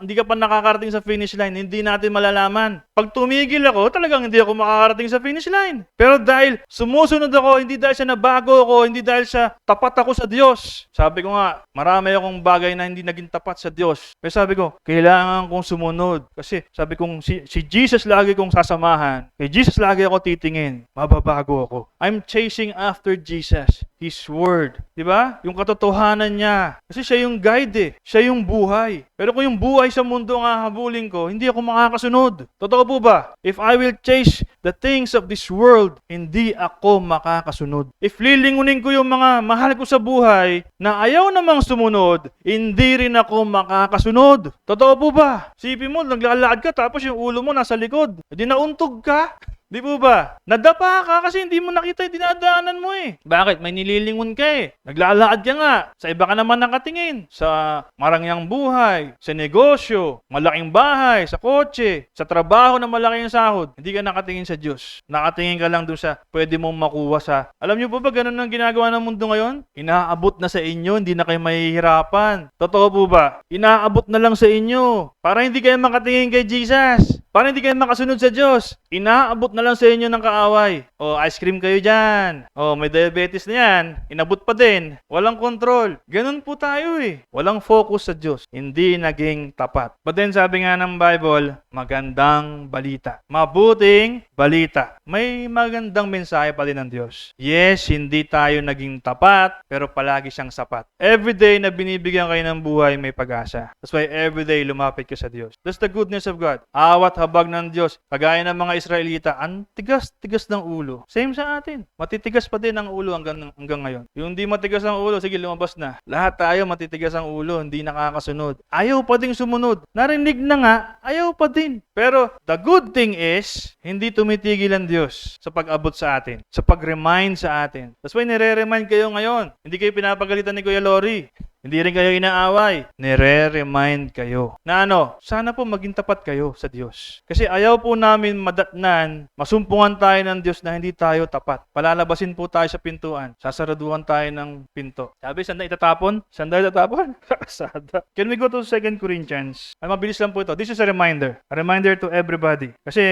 hindi ka pa nakakarating sa finish line, hindi natin malalaman. Pag tumigil ako, talagang hindi ako makakarating sa finish line. Pero dahil sumusunod ako, hindi dahil sa nabago ako, hindi dahil sa tapat ako sa Diyos. Sabi ko nga, marami akong bagay na hindi naging tapat sa Diyos. Pero sabi ko, kailangan kong sumunod. Kasi sabi kong, si Jesus lagi kong sasamahan. Kay Jesus lagi ako titingin. Mababago ako. I'm chasing after Jesus. His Word. Di ba? Yung katotohanan niya. Kasi siya yung guide eh. Siya yung buhay. Pero kung yung buhay sa mundo ang hahabulin ko, hindi ako makakasunod. Totoo po ba? If I will chase the things of this world, hindi ako makakasunod. If lilingunin ko yung mga mahal ko sa buhay na ayaw namang sumunod, hindi rin ako makakasunod. Totoo po ba? Sipin mo, naglalakad ka tapos yung ulo mo nasa likod. Hindi nauntog ka. Di po ba? Nadapa ka kasi hindi mo nakita yung dinadaanan mo eh. Bakit? May nililingon ka eh. Naglalakad ka nga. Sa iba ka naman nakatingin. Sa marangyang buhay, sa negosyo, malaking bahay, sa kotse, sa trabaho na malaking sahod. Hindi ka nakatingin sa Diyos. Nakatingin ka lang doon sa pwede mong makuha sa... Alam niyo po ba ganun ang ginagawa ng mundo ngayon? Inaabot na sa inyo, hindi na kayo mahihirapan. Totoo po ba? Inaabot na lang sa inyo. Para hindi kayo makatingin kay Jesus. Para hindi kayo makasunod sa Diyos. Inaabot na lang sa inyo ng kaaway. O, ice cream kayo dyan. O, may diabetes na yan. Inabot pa din. Walang control. Ganun po tayo eh. Walang focus sa Diyos. Hindi naging tapat. But then sabi nga ng Bible, magandang balita. Mabuting balita. May magandang mensahe pa din ng Diyos. Yes, hindi tayo naging tapat, pero palagi siyang sapat. Every day na binibigyan kayo ng buhay, may pag-asa. That's why every day lumapit ka sa Diyos. That's the goodness of God. Awat habag ng Diyos. Kagaya ng mga Israelita, ang tigas-tigas ng ulo. Same sa atin. Matitigas pa din ang ulo hanggang ngayon. Yung hindi matigas ang ulo, sige lumabas na. Lahat tayo matitigas ang ulo, hindi nakakasunod. Ayaw pa ding sumunod. Narinig na nga, ayaw pa din. Pero the good thing is, hindi tumitigil ang Diyos sa pag-abot sa atin, sa pag-remind sa atin. That's why nire-remind kayo ngayon. Hindi kayo pinapagalitan ni Kuya Lori. Hindi rin kayo inaaway. Nire-remind kayo. Na sana po maging tapat kayo sa Diyos. Kasi ayaw po namin madatnan, masumpungan tayo ng Diyos na hindi tayo tapat. Palalabasin po tayo sa pintuan. Sasaraduhan tayo ng pinto. Sabi, saan na itatapon? Saan na itatapon? Kasada. Can we go to 2 Corinthians? Ay, mabilis lang po ito. This is a reminder. A reminder to everybody. Kasi,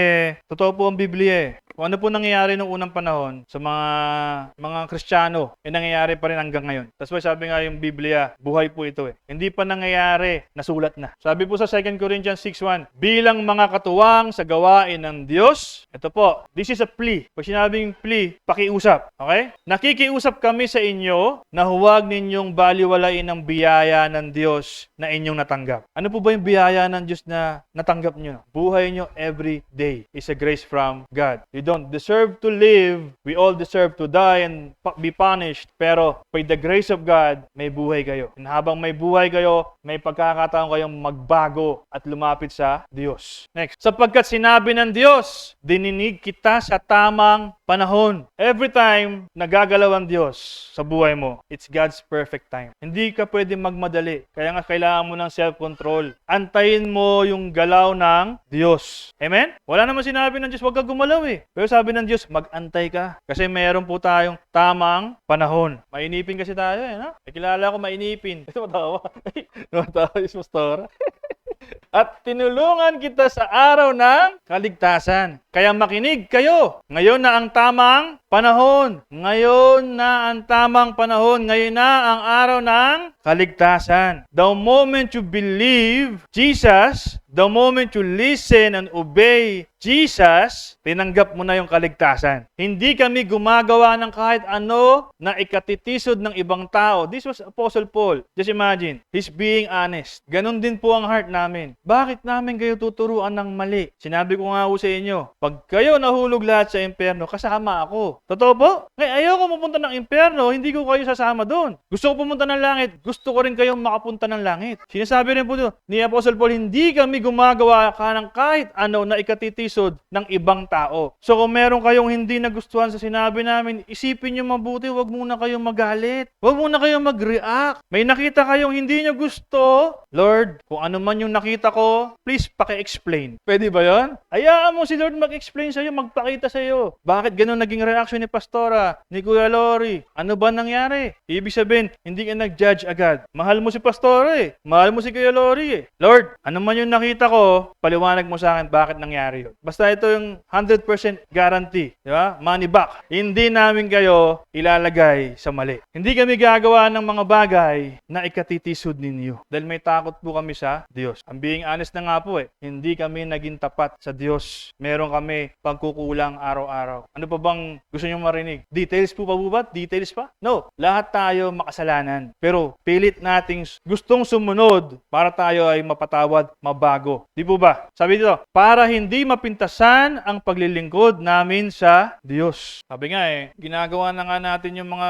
totoo po ang Biblia eh. Kung ano po nangyayari noong unang panahon sa mga Kristiyano, nangyayari pa rin hanggang ngayon. That's why sabi nga yung Biblia, buhay po ito eh. Hindi pa nangyayari, nasulat na. Sabi po sa 2 Corinthians 6:1, bilang mga katuwang sa gawain ng Diyos, ito po, this is a plea. Pag sinabing plea, pakiusap. Okay? Nakikiusap kami sa inyo na huwag ninyong baliwalain ang biyaya ng Diyos na inyong natanggap. Ano po ba yung biyaya ng Diyos na natanggap nyo? Buhay nyo every day is a grace from God. You don't deserve to live. We all deserve to die and be punished. Pero by the grace of God, may buhay kayo. And habang may buhay kayo, may pagkakataon kayong magbago at lumapit sa Diyos. Next. Sapagkat sinabi ng Diyos, dininig kita sa tamang panahon. Every time nagagalaw ang Diyos sa buhay mo, it's God's perfect time. Hindi ka pwede magmadali. Kaya nga kailangan mo ng self-control. Antayin mo yung galaw ng Diyos. Amen? Wala naman sinabi ng Diyos, huwag ka gumalaw eh. Pero sabi ng Diyos, mag-antay ka. Kasi meron po tayong tamang panahon. Mainipin kasi tayo eh. No? Kilala ko mainipin. Ito matawa. Matawa yung pastora. At tinulungan kita sa araw ng kaligtasan. Kaya makinig kayo. Ngayon na ang tamang panahon. Ngayon na ang tamang panahon. Ngayon na ang araw ng kaligtasan. The moment you believe Jesus, the moment you listen and obey Jesus, tinanggap mo na yung kaligtasan. Hindi kami gumagawa ng kahit ano na ikatitisod ng ibang tao. This was Apostle Paul. Just imagine, he's being honest. Ganon din po ang heart namin. Bakit namin kayo tuturuan ng mali? Sinabi ko nga po sa inyo, pag kayo nahulog lahat sa impyerno, kasama ako. Totoo po? Ngayon, ayoko mapunta ng impyerno, hindi ko kayo sasama doon. Gusto ko pumunta ng langit, gusto ko rin kayong makapunta ng langit. Sinasabi rin po doon, ni Apostle Paul, hindi kami gumagawa ng kahit ano na ikatitisod ng ibang tao. So kung meron kayong hindi nagustuhan sa sinabi namin, isipin nyo mabuti, huwag muna kayong magalit. Huwag muna kayong mag-react. May nakita kayong hindi nyo gusto, Lord, kung ano man yung nakita ko, please paki-explain. Pwede ba yun? Hayaan mo si Lord mag-explain sa'yo, magpakita sa'yo. Bakit ganun naging reaction ni Pastora, ni Kuya Lori? Ano ba nangyari? Ibig sabihin, hindi ka nag-judge agad. Mahal mo si Pastora eh. Mahal mo si Kuya Lori eh. Lord, ano man yung nakita ko, paliwanag mo sa akin bakit nangyari yun. Basta ito yung 100% guarantee. Di ba? Money back. Hindi namin kayo ilalagay sa mali. Hindi kami gagawa ng mga bagay na ikatitisod ninyo. Dahil may takot po kami sa Diyos. Ang being honest na nga po eh, hindi kami naging tapat sa Diyos. Meron kami pagkukulang araw-araw. Ano pa bang Gusto nyo marinig? Details po ba? Details pa? No. Lahat tayo makasalanan. Pero pilit nating gustong sumunod para tayo ay mapatawad, mabago. Di po ba? Sabi dito, para hindi mapintasan ang paglilingkod namin sa Diyos. Sabi nga ginagawa na nga natin yung mga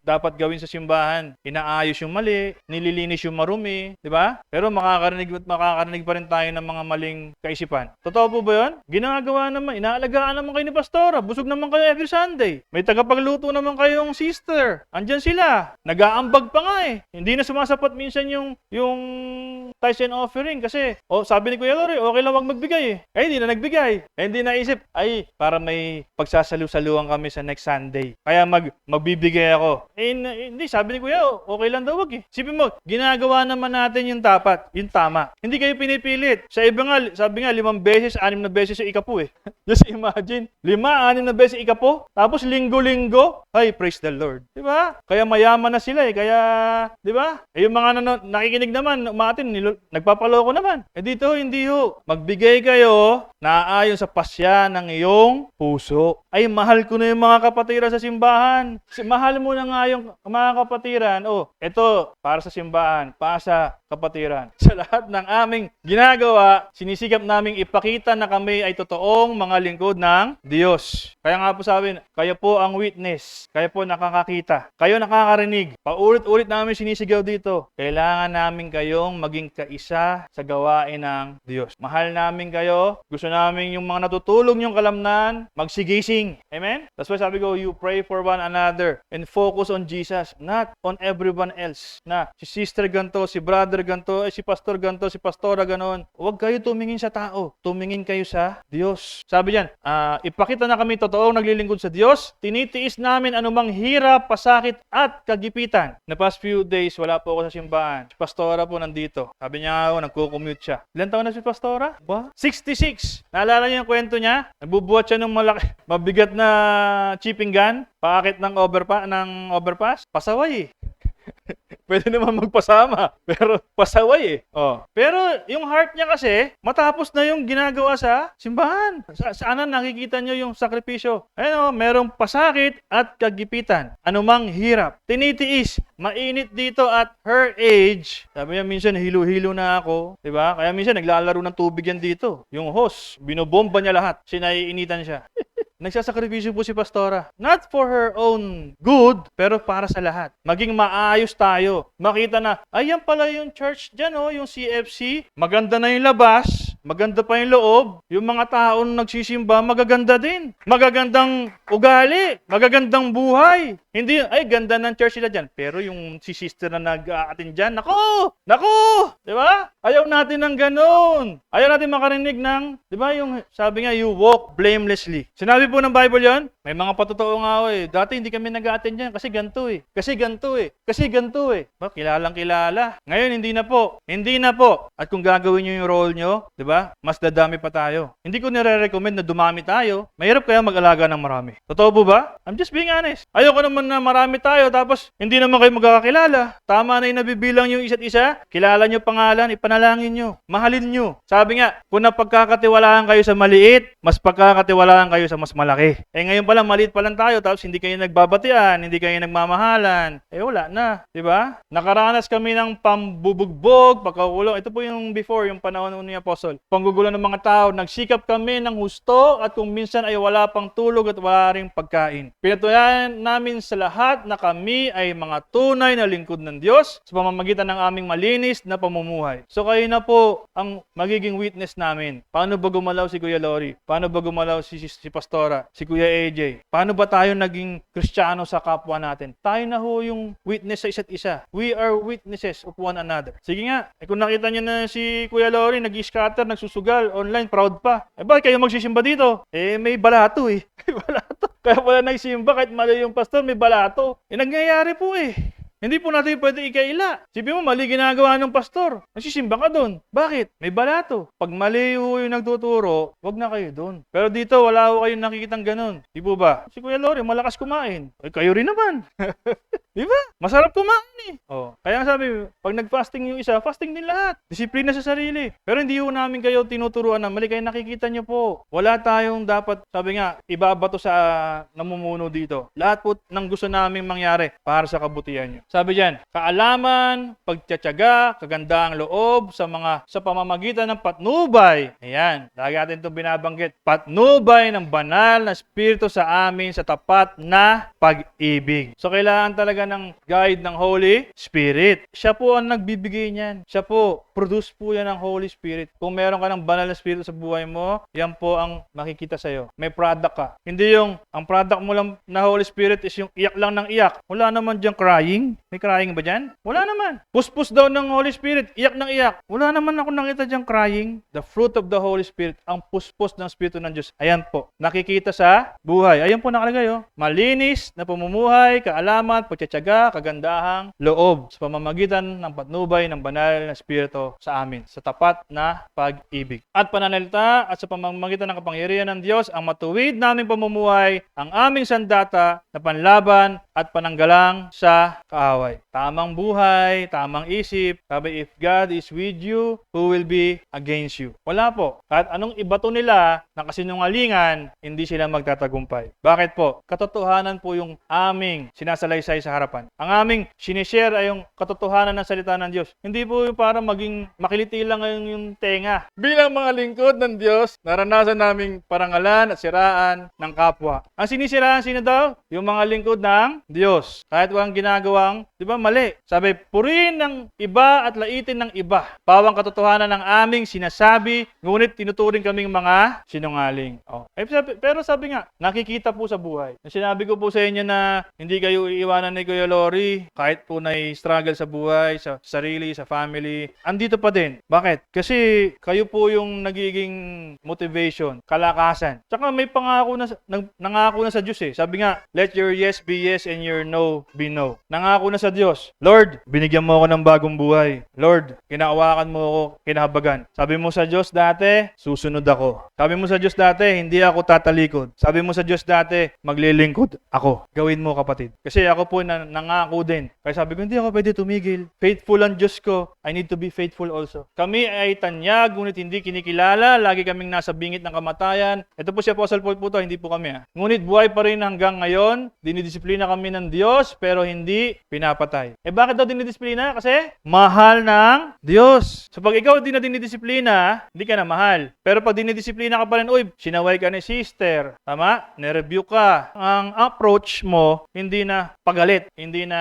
dapat gawin sa simbahan. Inaayos yung mali, nililinis yung marumi, di ba? Pero makakarinig pa rin tayo ng mga maling kaisipan. Totoo po ba yun? Ginagawa naman, inaalagaan naman kayo ni Pastora. Busog naman kayo every Sunday. May tagapagluto naman kayong sister. Andyan sila. Nag-aambag pa nga Hindi na sumasapat minsan yung tithes and offering kasi, sabi ni Kuya Lori, okay lang wag magbigay hindi na nagbigay. Hindi naisip, para may pagsasalu-saluhan kami sa next Sunday. Kaya magbibigay ako. Hindi, sabi ni Kuya, okay lang daw wag Sipin mo, ginagawa naman natin yung dapat, yung tama. Hindi kayo pinipilit. Sa iba nga, sabi nga, 5 beses, 6 na beses yung ikapo Just imagine, 5, 6 na beses ikapo, tapos linggo-linggo, praise the Lord. Diba? Kaya mayaman na sila kaya, diba? Yung mga nakikinig naman, umatin, nagpapaloko naman. Dito, hindi Magbigay kayo na ayon sa pasya ng iyong puso. Mahal ko na yung mga kapatiran sa simbahan. Mahal mo na nga yung mga kapatiran. Ito, para sa simbahan, para sa kapatiran. Sa lahat ng aming ginagawa, sinisikap naming ipakita na kami ay totoong mga lingkod ng Diyos. Kaya nga po sabi, kayo po ang witness. Kayo po nakakakita. Kayo nakakarinig. Paulit-ulit namin sinisigaw dito. Kailangan namin kayong maging kaisa sa gawain ng Diyos. Mahal namin kayo. Gusto namin yung mga natutulog yung kalamnan, magsigising. Amen? That's why sabi ko, you pray for one another and focus on Jesus, not on everyone else. Na si sister ganto, si brother ganto, si pastor ganto, si pastora ganon. Huwag kayo tumingin sa tao. Tumingin kayo sa Diyos. Sabi diyan, ipakita na kami totoong naglilingkod sa Diyos. Tinitiis namin anumang hirap, pasakit at kagipitan. Na past few days, wala po ako sa simbahan. Si pastora po nandito. Sabi niya nagko-commute siya. Ilan taon na si pastora? 66. Naalala niyo yung kwento niya? Nagbubuhat siya ng mabigat na chipping gun, paakit ng overpass. Pasaway Pwede naman magpasama, pero pasaway Pero yung heart niya kasi, matapos na yung ginagawa sa simbahan. Sana nakikita nyo yung sakripisyo. Merong pasakit at kagipitan. Anumang hirap. Tinitiis. Mainit dito at her age. Sabi niya, minsan hilo-hilo na ako. Diba? Kaya minsan naglalaro ng tubig yan dito. Yung hose, binobomba niya lahat. Sinaiinitan siya. Nagsasakripisyo po si Pastora. Not for her own good, pero para sa lahat. Maging maayos tayo. Makita na, yan pala yung church dyan, yung CFC. Maganda na yung labas. Maganda pa yung loob. Yung mga taong nagsisimba, magaganda din. Magagandang ugali. Magagandang buhay. Hindi, ganda ng church sila dyan. Pero yung si sister na nag-aatin dyan, Naku! Di ba? Ayaw natin ng ganun. Ayaw natin makarinig ng, di ba yung sabi nga, you walk blamelessly. Sinabi po ng Bible yon, may mga patotoo nga dati hindi kami nag-aatin dyan kasi ganito Kasi ganito Ba, kilalang kilala. Ngayon, hindi na po. At kung gagawin nyo yung role nyo, di ba? Mas dadami pa tayo. Hindi ko nire-recommend na dumami tayo. Mahirap kaya mag-alaga ng marami. Totoo po ba? I'm just being honest. Ayoko naman na marami tayo tapos hindi naman kayo magkakakilala. Tama na yung nabibilang yung isa't isa. Kilala nyo pangalan, ipanalangin nyo. Mahalin nyo. Sabi nga, kung napagkakatiwalaan kayo sa maliit, mas pagkakatiwalaan kayo sa mas malaki. Ngayon pa lang, maliit pa lang tayo tapos hindi kayo nagbabatian, hindi kayo nagmamahalan. Wala na. Diba? Nakaranas kami ng pambubugbog, pagkakulong. Ito po yung before, yung panahon ni Apostle. Panggugulo ng mga tao. Nagsikap kami ng husto at kung minsan ay wala pang tulog at wala ring pagkain. Pinatunayan namin sa lahat na kami ay mga tunay na lingkod ng Diyos sa pamamagitan ng aming malinis na pamumuhay. So kayo na po ang magiging witness namin. Paano ba gumalaw si Kuya Lori? Paano ba gumalaw si Pastora? Si Kuya AJ? Paano ba tayo naging Kristiyano sa kapwa natin? Tayo na ho yung witness sa isa't isa. We are witnesses of one another. Sige nga, kung nakita niyo na si Kuya Lori nag-scatter, nagsusugal, online, proud pa. Bakit kayo magsisimba dito? May balato May balato. Kaya pala nagsimba kahit mali yung pastor, may balato. Nangyayari po Hindi po natin pwede ikaila. Sabi mo, mali ginagawa ng pastor. Nagsisimba ka doon. Bakit? May balato. Pag mali ho yung nagtuturo, wag na kayo doon. Pero dito, wala ho kayong nakikitang ganun. Di po ba? Si Kuya Lori, malakas kumain. Eh, kayo rin naman. Di ba? Masarap kumain eh. Oh. Kaya sabi, pag nag-fasting yung isa, fasting din lahat. Disiplina sa sarili. Pero hindi ho namin kayo tinuturuan na mali. Kaya nakikita nyo po. Wala tayong dapat, sabi nga, ibabato sa namumuno dito. Lahat po ng gusto namin mangyari para sa kabutihan nyo. Sabi dyan, kaalaman, pagtsatsaga, kagandahang loob sa pamamagitan ng patnubay. Ayan, lagi natin itong binabanggit. Patnubay ng banal na Espiritu sa amin sa tapat na pag-ibig. So, kailangan talaga ng guide ng Holy Spirit. Siya po ang nagbibigay niyan. Siya po, produce po yan ng Holy Spirit. Kung meron ka ng banal na Espiritu sa buhay mo, yan po ang makikita sa'yo. May product ka. Hindi yung, ang product mo lang na Holy Spirit is yung iyak lang ng iyak. Wala naman dyan crying. May crying ba dyan? Wala naman. Puspus daw ng Holy Spirit, iyak ng iyak. Wala naman ako nakita dyan crying. The fruit of the Holy Spirit, ang puspos ng Espiritu ng Diyos. Ayan po, nakikita sa buhay. Ayan po nakalagay, oh. Malinis na pamumuhay, kaalaman, pagtsatsaga, kagandahang loob sa pamamagitan ng patnubay ng banal na Espiritu sa amin, sa tapat na pag-ibig. At pananalita at sa pamamagitan ng kapangyarihan ng Diyos, ang matuwid naming pamumuhay, ang aming sandata na panlaban at pananggalang sa kaaway. Tamang buhay, tamang isip. Sabi, if God is with you, who will be against you? Wala po. Kahit anong ibato nila na kasinungalingan, hindi sila magtatagumpay. Bakit po? Katotohanan po yung aming sinasalaysay sa harapan. Ang aming sinishare ay yung katotohanan ng salita ng Diyos. Hindi po yung para maging makiliti lang yung tenga. Bilang mga lingkod ng Diyos, naranasan naming parangalan at siraan ng kapwa. Ang sinisiraan sino daw? Yung mga lingkod ng Diyos. Kahit walang ginagawang, di ba, mali. Sabi, purihin ng iba at laitin ng iba. Pawang katotohanan ng aming sinasabi, ngunit tinuturing kaming mga sinungaling. Oh. Pero sabi nga, nakikita po sa buhay. Sinabi ko po sa inyo na hindi kayo iiwanan ni Kuya Lori kahit po na struggle sa buhay, sa sarili, sa family. Andito pa din. Bakit? Kasi kayo po yung nagiging motivation, kalakasan. Tsaka may nangako na sa Diyos eh. Sabi nga, let your yes be yes and your no be no. Nangako na sa Diyos, Lord, binigyan mo ako ng bagong buhay. Lord, kinaawakan mo ako, kinahabagan. Sabi mo sa Diyos dati, susunod ako. Sabi mo sa Diyos dati, hindi ako tatalikod. Sabi mo sa Diyos dati, maglilingkod ako. Gawin mo, kapatid. Kasi ako po nangako din. Kaya sabi ko, hindi ako pwede tumigil. Faithful ang Diyos ko. I need to be faithful also. Kami ay tanyag, ngunit hindi kinikilala. Lagi kaming nasa bingit ng kamatayan. Ito po si Apostle Paul po to, hindi po kami. Ngunit buhay pa rin hanggang ngayon. Dinidisiplina kami ng Diyos, pero hindi pinapatay. Eh bakit daw dinidisiplina? Kasi mahal ng Diyos. So pag ikaw di na dinidisiplina, hindi ka na mahal. Pero pag dinidisiplina ka pa rin, uy, sinaway ka ni sister. Tama? Nirebuke ka. Ang approach mo, hindi na pagalit. Hindi na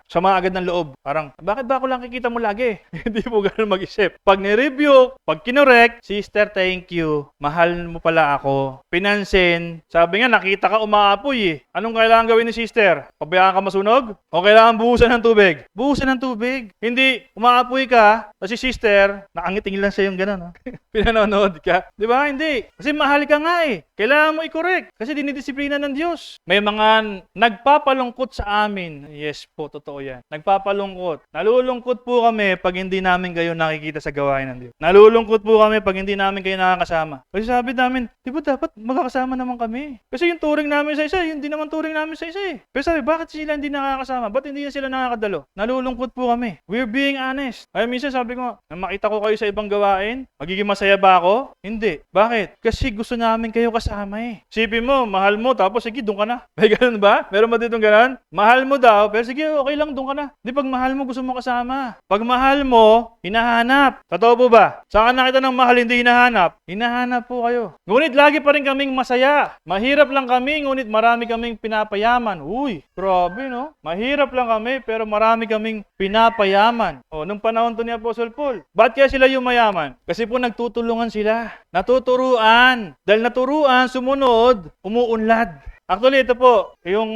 sama agad ng loob. Parang, bakit ba ako lang kikita mo lagi? Hindi mo ganun mag-isip. Pag nirebuke, pag kinorek, sister, thank you. Mahal mo pala ako. Pinansin. Sabi nga, nakita ka umaapoy eh. Anong kailangan gawin ni sister? Pabayaan ka masunog? O kailangan buhusan ng tubig? Buhusan ng tubig. Hindi, umaapoy ka, kasi sister, nakangiting lang sa yung gano'n. Pinanonood ka. Di ba? Hindi. Kasi mahal ka nga eh. Kailangan mo i-correct. Kasi dinidisiplina ng Diyos. May mga nagpapalungkot sa amin. Yes po, totoo yan. Nagpapalungkot. Nalulungkot po kami pag hindi namin kayo nakikita sa gawain ng Diyos. Nalulungkot po kami pag hindi namin kayo nakakasama. Kasi sabi namin, di ba dapat magkakasama naman kami? Kasi yung turing namin sa isa, hindi naman turing namin sa isa eh. Pero sabi, bakit sila hindi nakakasama? Ba't hindi sila nakakadalo? Nalulungkot po kami. We're being honest. Ay, minsan sabi ko, na makita ko kayo sa ibang gawain, magiging masaya ba ako? Hindi. Bakit? Kasi gusto namin kayo kasama eh. Sipin mo, mahal mo, tapos sige, doon ka na. May ganun ba? Meron ba ditong ganun? Mahal mo daw, pero sige, okay lang, doon ka na. Di pag mahal mo, gusto mo kasama. Pag mahal mo, hinahanap. Totoo po ba? Saan nakita ng mahal, hindi hinahanap? Hinahanap po kayo. Ngunit lagi pa rin kaming masaya. Mahirap lang kami, ngunit marami kaming pinapayaman. Uy, grabe no? Mahirap lang kami, pero marami kaming pinapayaman. O, nung panahon to ni Apostle Paul, ba't kaya sila yung mayaman? Kasi po nagtutulungan sila. Natuturuan. Dahil naturuan, sumunod, umuunlad. Actually, ito po, yung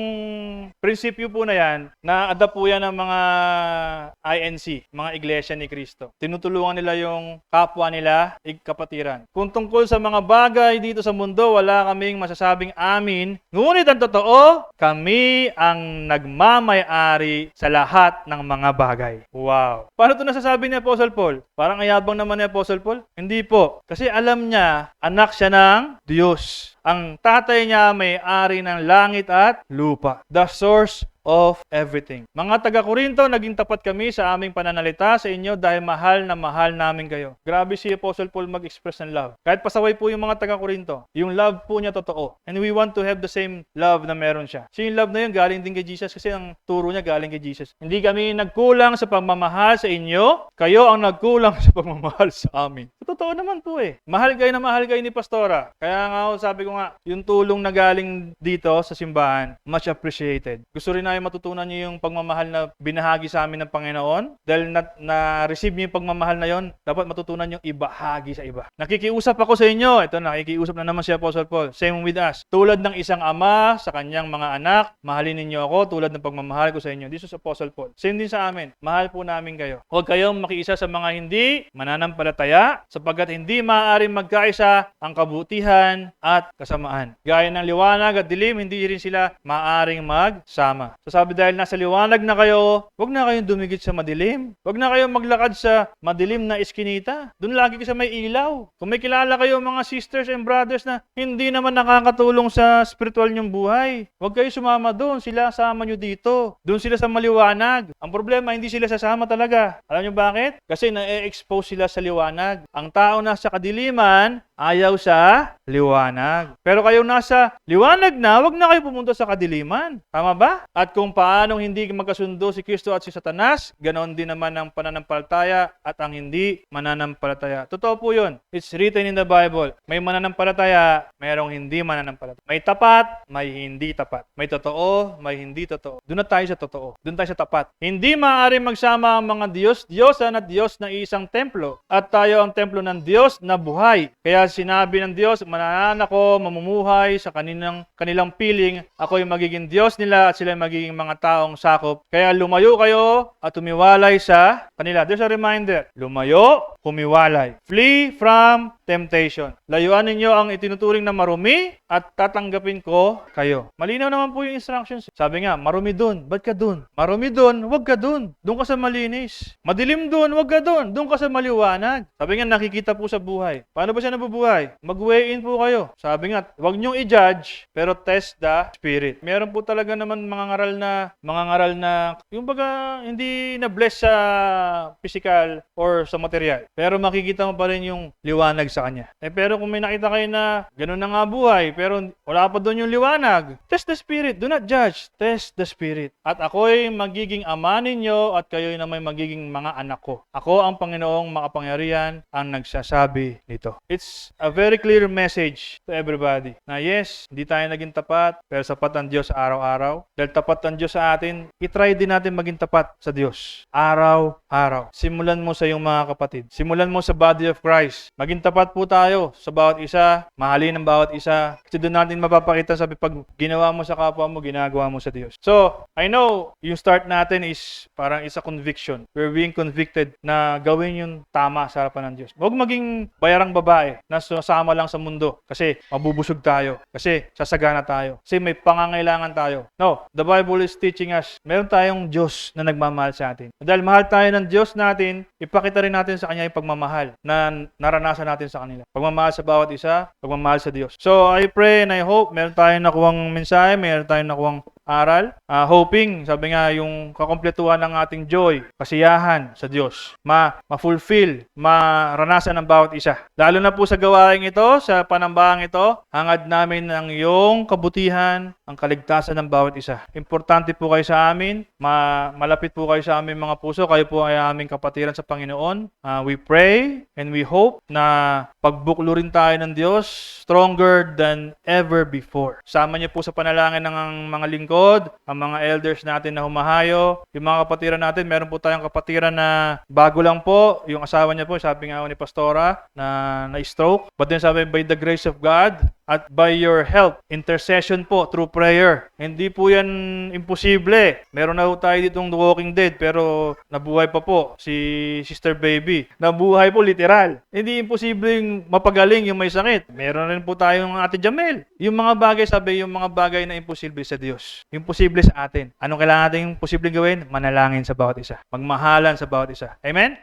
prinsipyo po na yan, na-adapt po yan ng mga INC, mga Iglesia ni Cristo. Tinutulungan nila yung kapwa nila, kapatiran. Kung tungkol sa mga bagay dito sa mundo, wala kaming masasabing amin. Ngunit ang totoo, kami ang nagmamay-ari sa lahat ng mga bagay. Wow. Paano ito nasasabi ni Apostle Paul? Parang ayabang naman ni Apostle Paul? Hindi po. Kasi alam niya, anak siya ng Diyos. Ang tatay niya may-ari ng langit at lupa. The source of everything. Mga taga-Korinto, naging tapat kami sa aming pananalita sa inyo dahil mahal na mahal namin kayo. Grabe si Apostle Paul mag-express ng love. Kahit pasaway po yung mga taga-Korinto, yung love po niya totoo. And we want to have the same love na meron siya. So yung love na yun, galing din kay Jesus kasi ang turo niya galing kay Jesus. Hindi kami nagkulang sa pagmamahal sa inyo, kayo ang nagkulang sa pagmamahal sa amin. Totoo naman po eh. Mahal kayo ni Pastora. Kaya nga sabi ko nga, yung tulong na galing dito sa simbahan, much appreciated. Gusto rin namin matutunan niyo yung pagmamahal na binahagi sa amin ng Panginoon. Dahil na-receive niyo yung pagmamahal na yon, dapat matutunan niyo ibahagi sa iba. Nakikiusap ako sa inyo. Ito, nakikiusap na naman si Apostle Paul. Same with us. Tulad ng isang ama sa kanyang mga anak, mahalin ninyo ako tulad ng pagmamahal ko sa inyo. This is Apostle Paul. Same din sa amin. Mahal po namin kayo. Huwag kayong makiisa sa mga hindi mananampalataya sapagkat hindi maaaring magkaisa ang kabutihan at kasamaan. Gaya ng liwanag at dilim, hindi rin sila maaaring magsama. So sabi dahil nasa liwanag na kayo, huwag na kayong dumikit sa madilim. Huwag na kayong maglakad sa madilim na iskinita. Doon lagi kayo sa may ilaw. Kung may kilala kayo mga sisters and brothers na hindi naman nakakatulong sa spiritual nyong buhay, huwag kayo sumama doon. Sila sama nyo dito. Doon sila sa maliwanag. Ang problema, hindi sila sasama talaga. Alam nyo bakit? Kasi na-expose sila sa liwanag. Ang tao na sa kadiliman, ayaw sa liwanag. Pero kayong nasa liwanag na, huwag na kayo pumunta sa kadiliman. Tama ba? At kung paanong hindi magkasundo si Kristo at si Satanas, ganoon din naman ang pananampalataya at ang hindi mananampalataya. Totoo po yun. It's written in the Bible. May mananampalataya, mayroong hindi mananampalataya. May tapat, may hindi tapat. May totoo, may hindi totoo. Doon na tayo sa totoo. Doon tayo sa tapat. Hindi maaari magsama ang mga Diyosan at Diyos na isang templo. At tayo ang templo ng Diyos na buhay. Kaya sinabi ng Diyos, mananan ako, mamumuhay sa kanilang piling. Ako'y magiging Diyos nila at sila magiging mga taong sakop. Kaya lumayo kayo at humiwalay sa kanila. There's a reminder. Lumayo, humiwalay. Flee from temptation. Layuan ninyo ang itinuturing na marumi at tatanggapin ko kayo. Malinaw naman po yung instructions. Sabi nga, marumi dun. Ba't ka dun? Marumi dun, wag ka dun. Dun ka sa malinis. Madilim dun, wag ka dun. Dun ka sa maliwanag. Sabi nga, nakikita po sa buhay. Paano ba siya nabubuhay? Mag-weigh in po kayo. Sabi nga, wag niyong i-judge, pero test the spirit. Meron po talaga naman mga ngaral na yung baga hindi na-bless sa physical or sa material. Pero makikita mo pa rin yung liwanag sa kanya. Pero kung may nakita kayo na gano'n na nga buhay, pero wala pa doon yung liwanag, test the spirit. Do not judge. Test the spirit. At ako'y magiging ama ninyo at kayo'y na may magiging mga anak ko. Ako ang Panginoong makapangyarihan ang nagsasabi nito. It's a very clear message to everybody na yes, hindi tayo naging tapat, pero sapat ang Diyos araw-araw. Dahil tapat ang Diyos sa atin, itry din natin maging tapat sa Diyos. Araw-araw. Simulan mo sa iyong mga kapatid. Simulan mo sa body of Christ. Maging tapat po tayo sa bawat isa. Mahalin ang bawat isa. Kasi doon natin mapapakita sabi pag ginawa mo sa kapwa mo, ginagawa mo sa Diyos. So, I know yung start natin is parang isa conviction. We're being convicted na gawin yung tama sa harapan ng Diyos. Huwag maging bayarang babae na sasama lang sa mundo kasi mabubusog tayo. Kasi sasagana tayo. Kasi may pangangailangan tayo. No, the Bible is teaching us, meron tayong Diyos na nagmamahal sa atin. Dahil mahal tayo ng Diyos natin, ipakita rin natin sa Kanya yung pagmamahal na naranasan natin sa kanila. Pagmamahal sa bawat isa, pagmamahal sa Diyos. So, I pray and I hope meron tayong nakuwang mensahe, meron tayong nakuwang aral. Hoping, sabi nga, yung kakompletuhan ng ating joy, kasiyahan sa Diyos, ma-fulfill, maranasan ng bawat isa. Lalo na po sa gawain ito, sa panambahang ito, hangad namin ang iyong kabutihan, ang kaligtasan ng bawat isa. Importante po kayo sa amin, malapit po kayo sa aming mga puso, kayo po ay aming kapatiran sa Panginoon. We pray and we hope na pagbuklo rin tayo ng Diyos, stronger than ever before. Sama niyo po sa panalangin ng mga lingkod, ang mga elders natin na humahayo, yung mga kapatiran natin, meron po tayong kapatiran na bago lang po, yung asawa niya po, sabi nga ni Pastora, na stroke. But then sabi, by the grace of God, at by your help, intercession po through prayer. Hindi po yan imposible. Meron na po tayo ditong The Walking Dead pero nabuhay pa po si Sister Baby. Nabuhay po literal. Hindi imposible yung mapagaling yung may sakit. Meron rin po tayong Ate Jamel. Yung mga bagay, sabi, yung mga bagay na imposible sa Diyos. Imposible sa atin. Anong kailangan natin yung posibleng gawin? Manalangin sa bawat isa. Magmahalan sa bawat isa. Amen?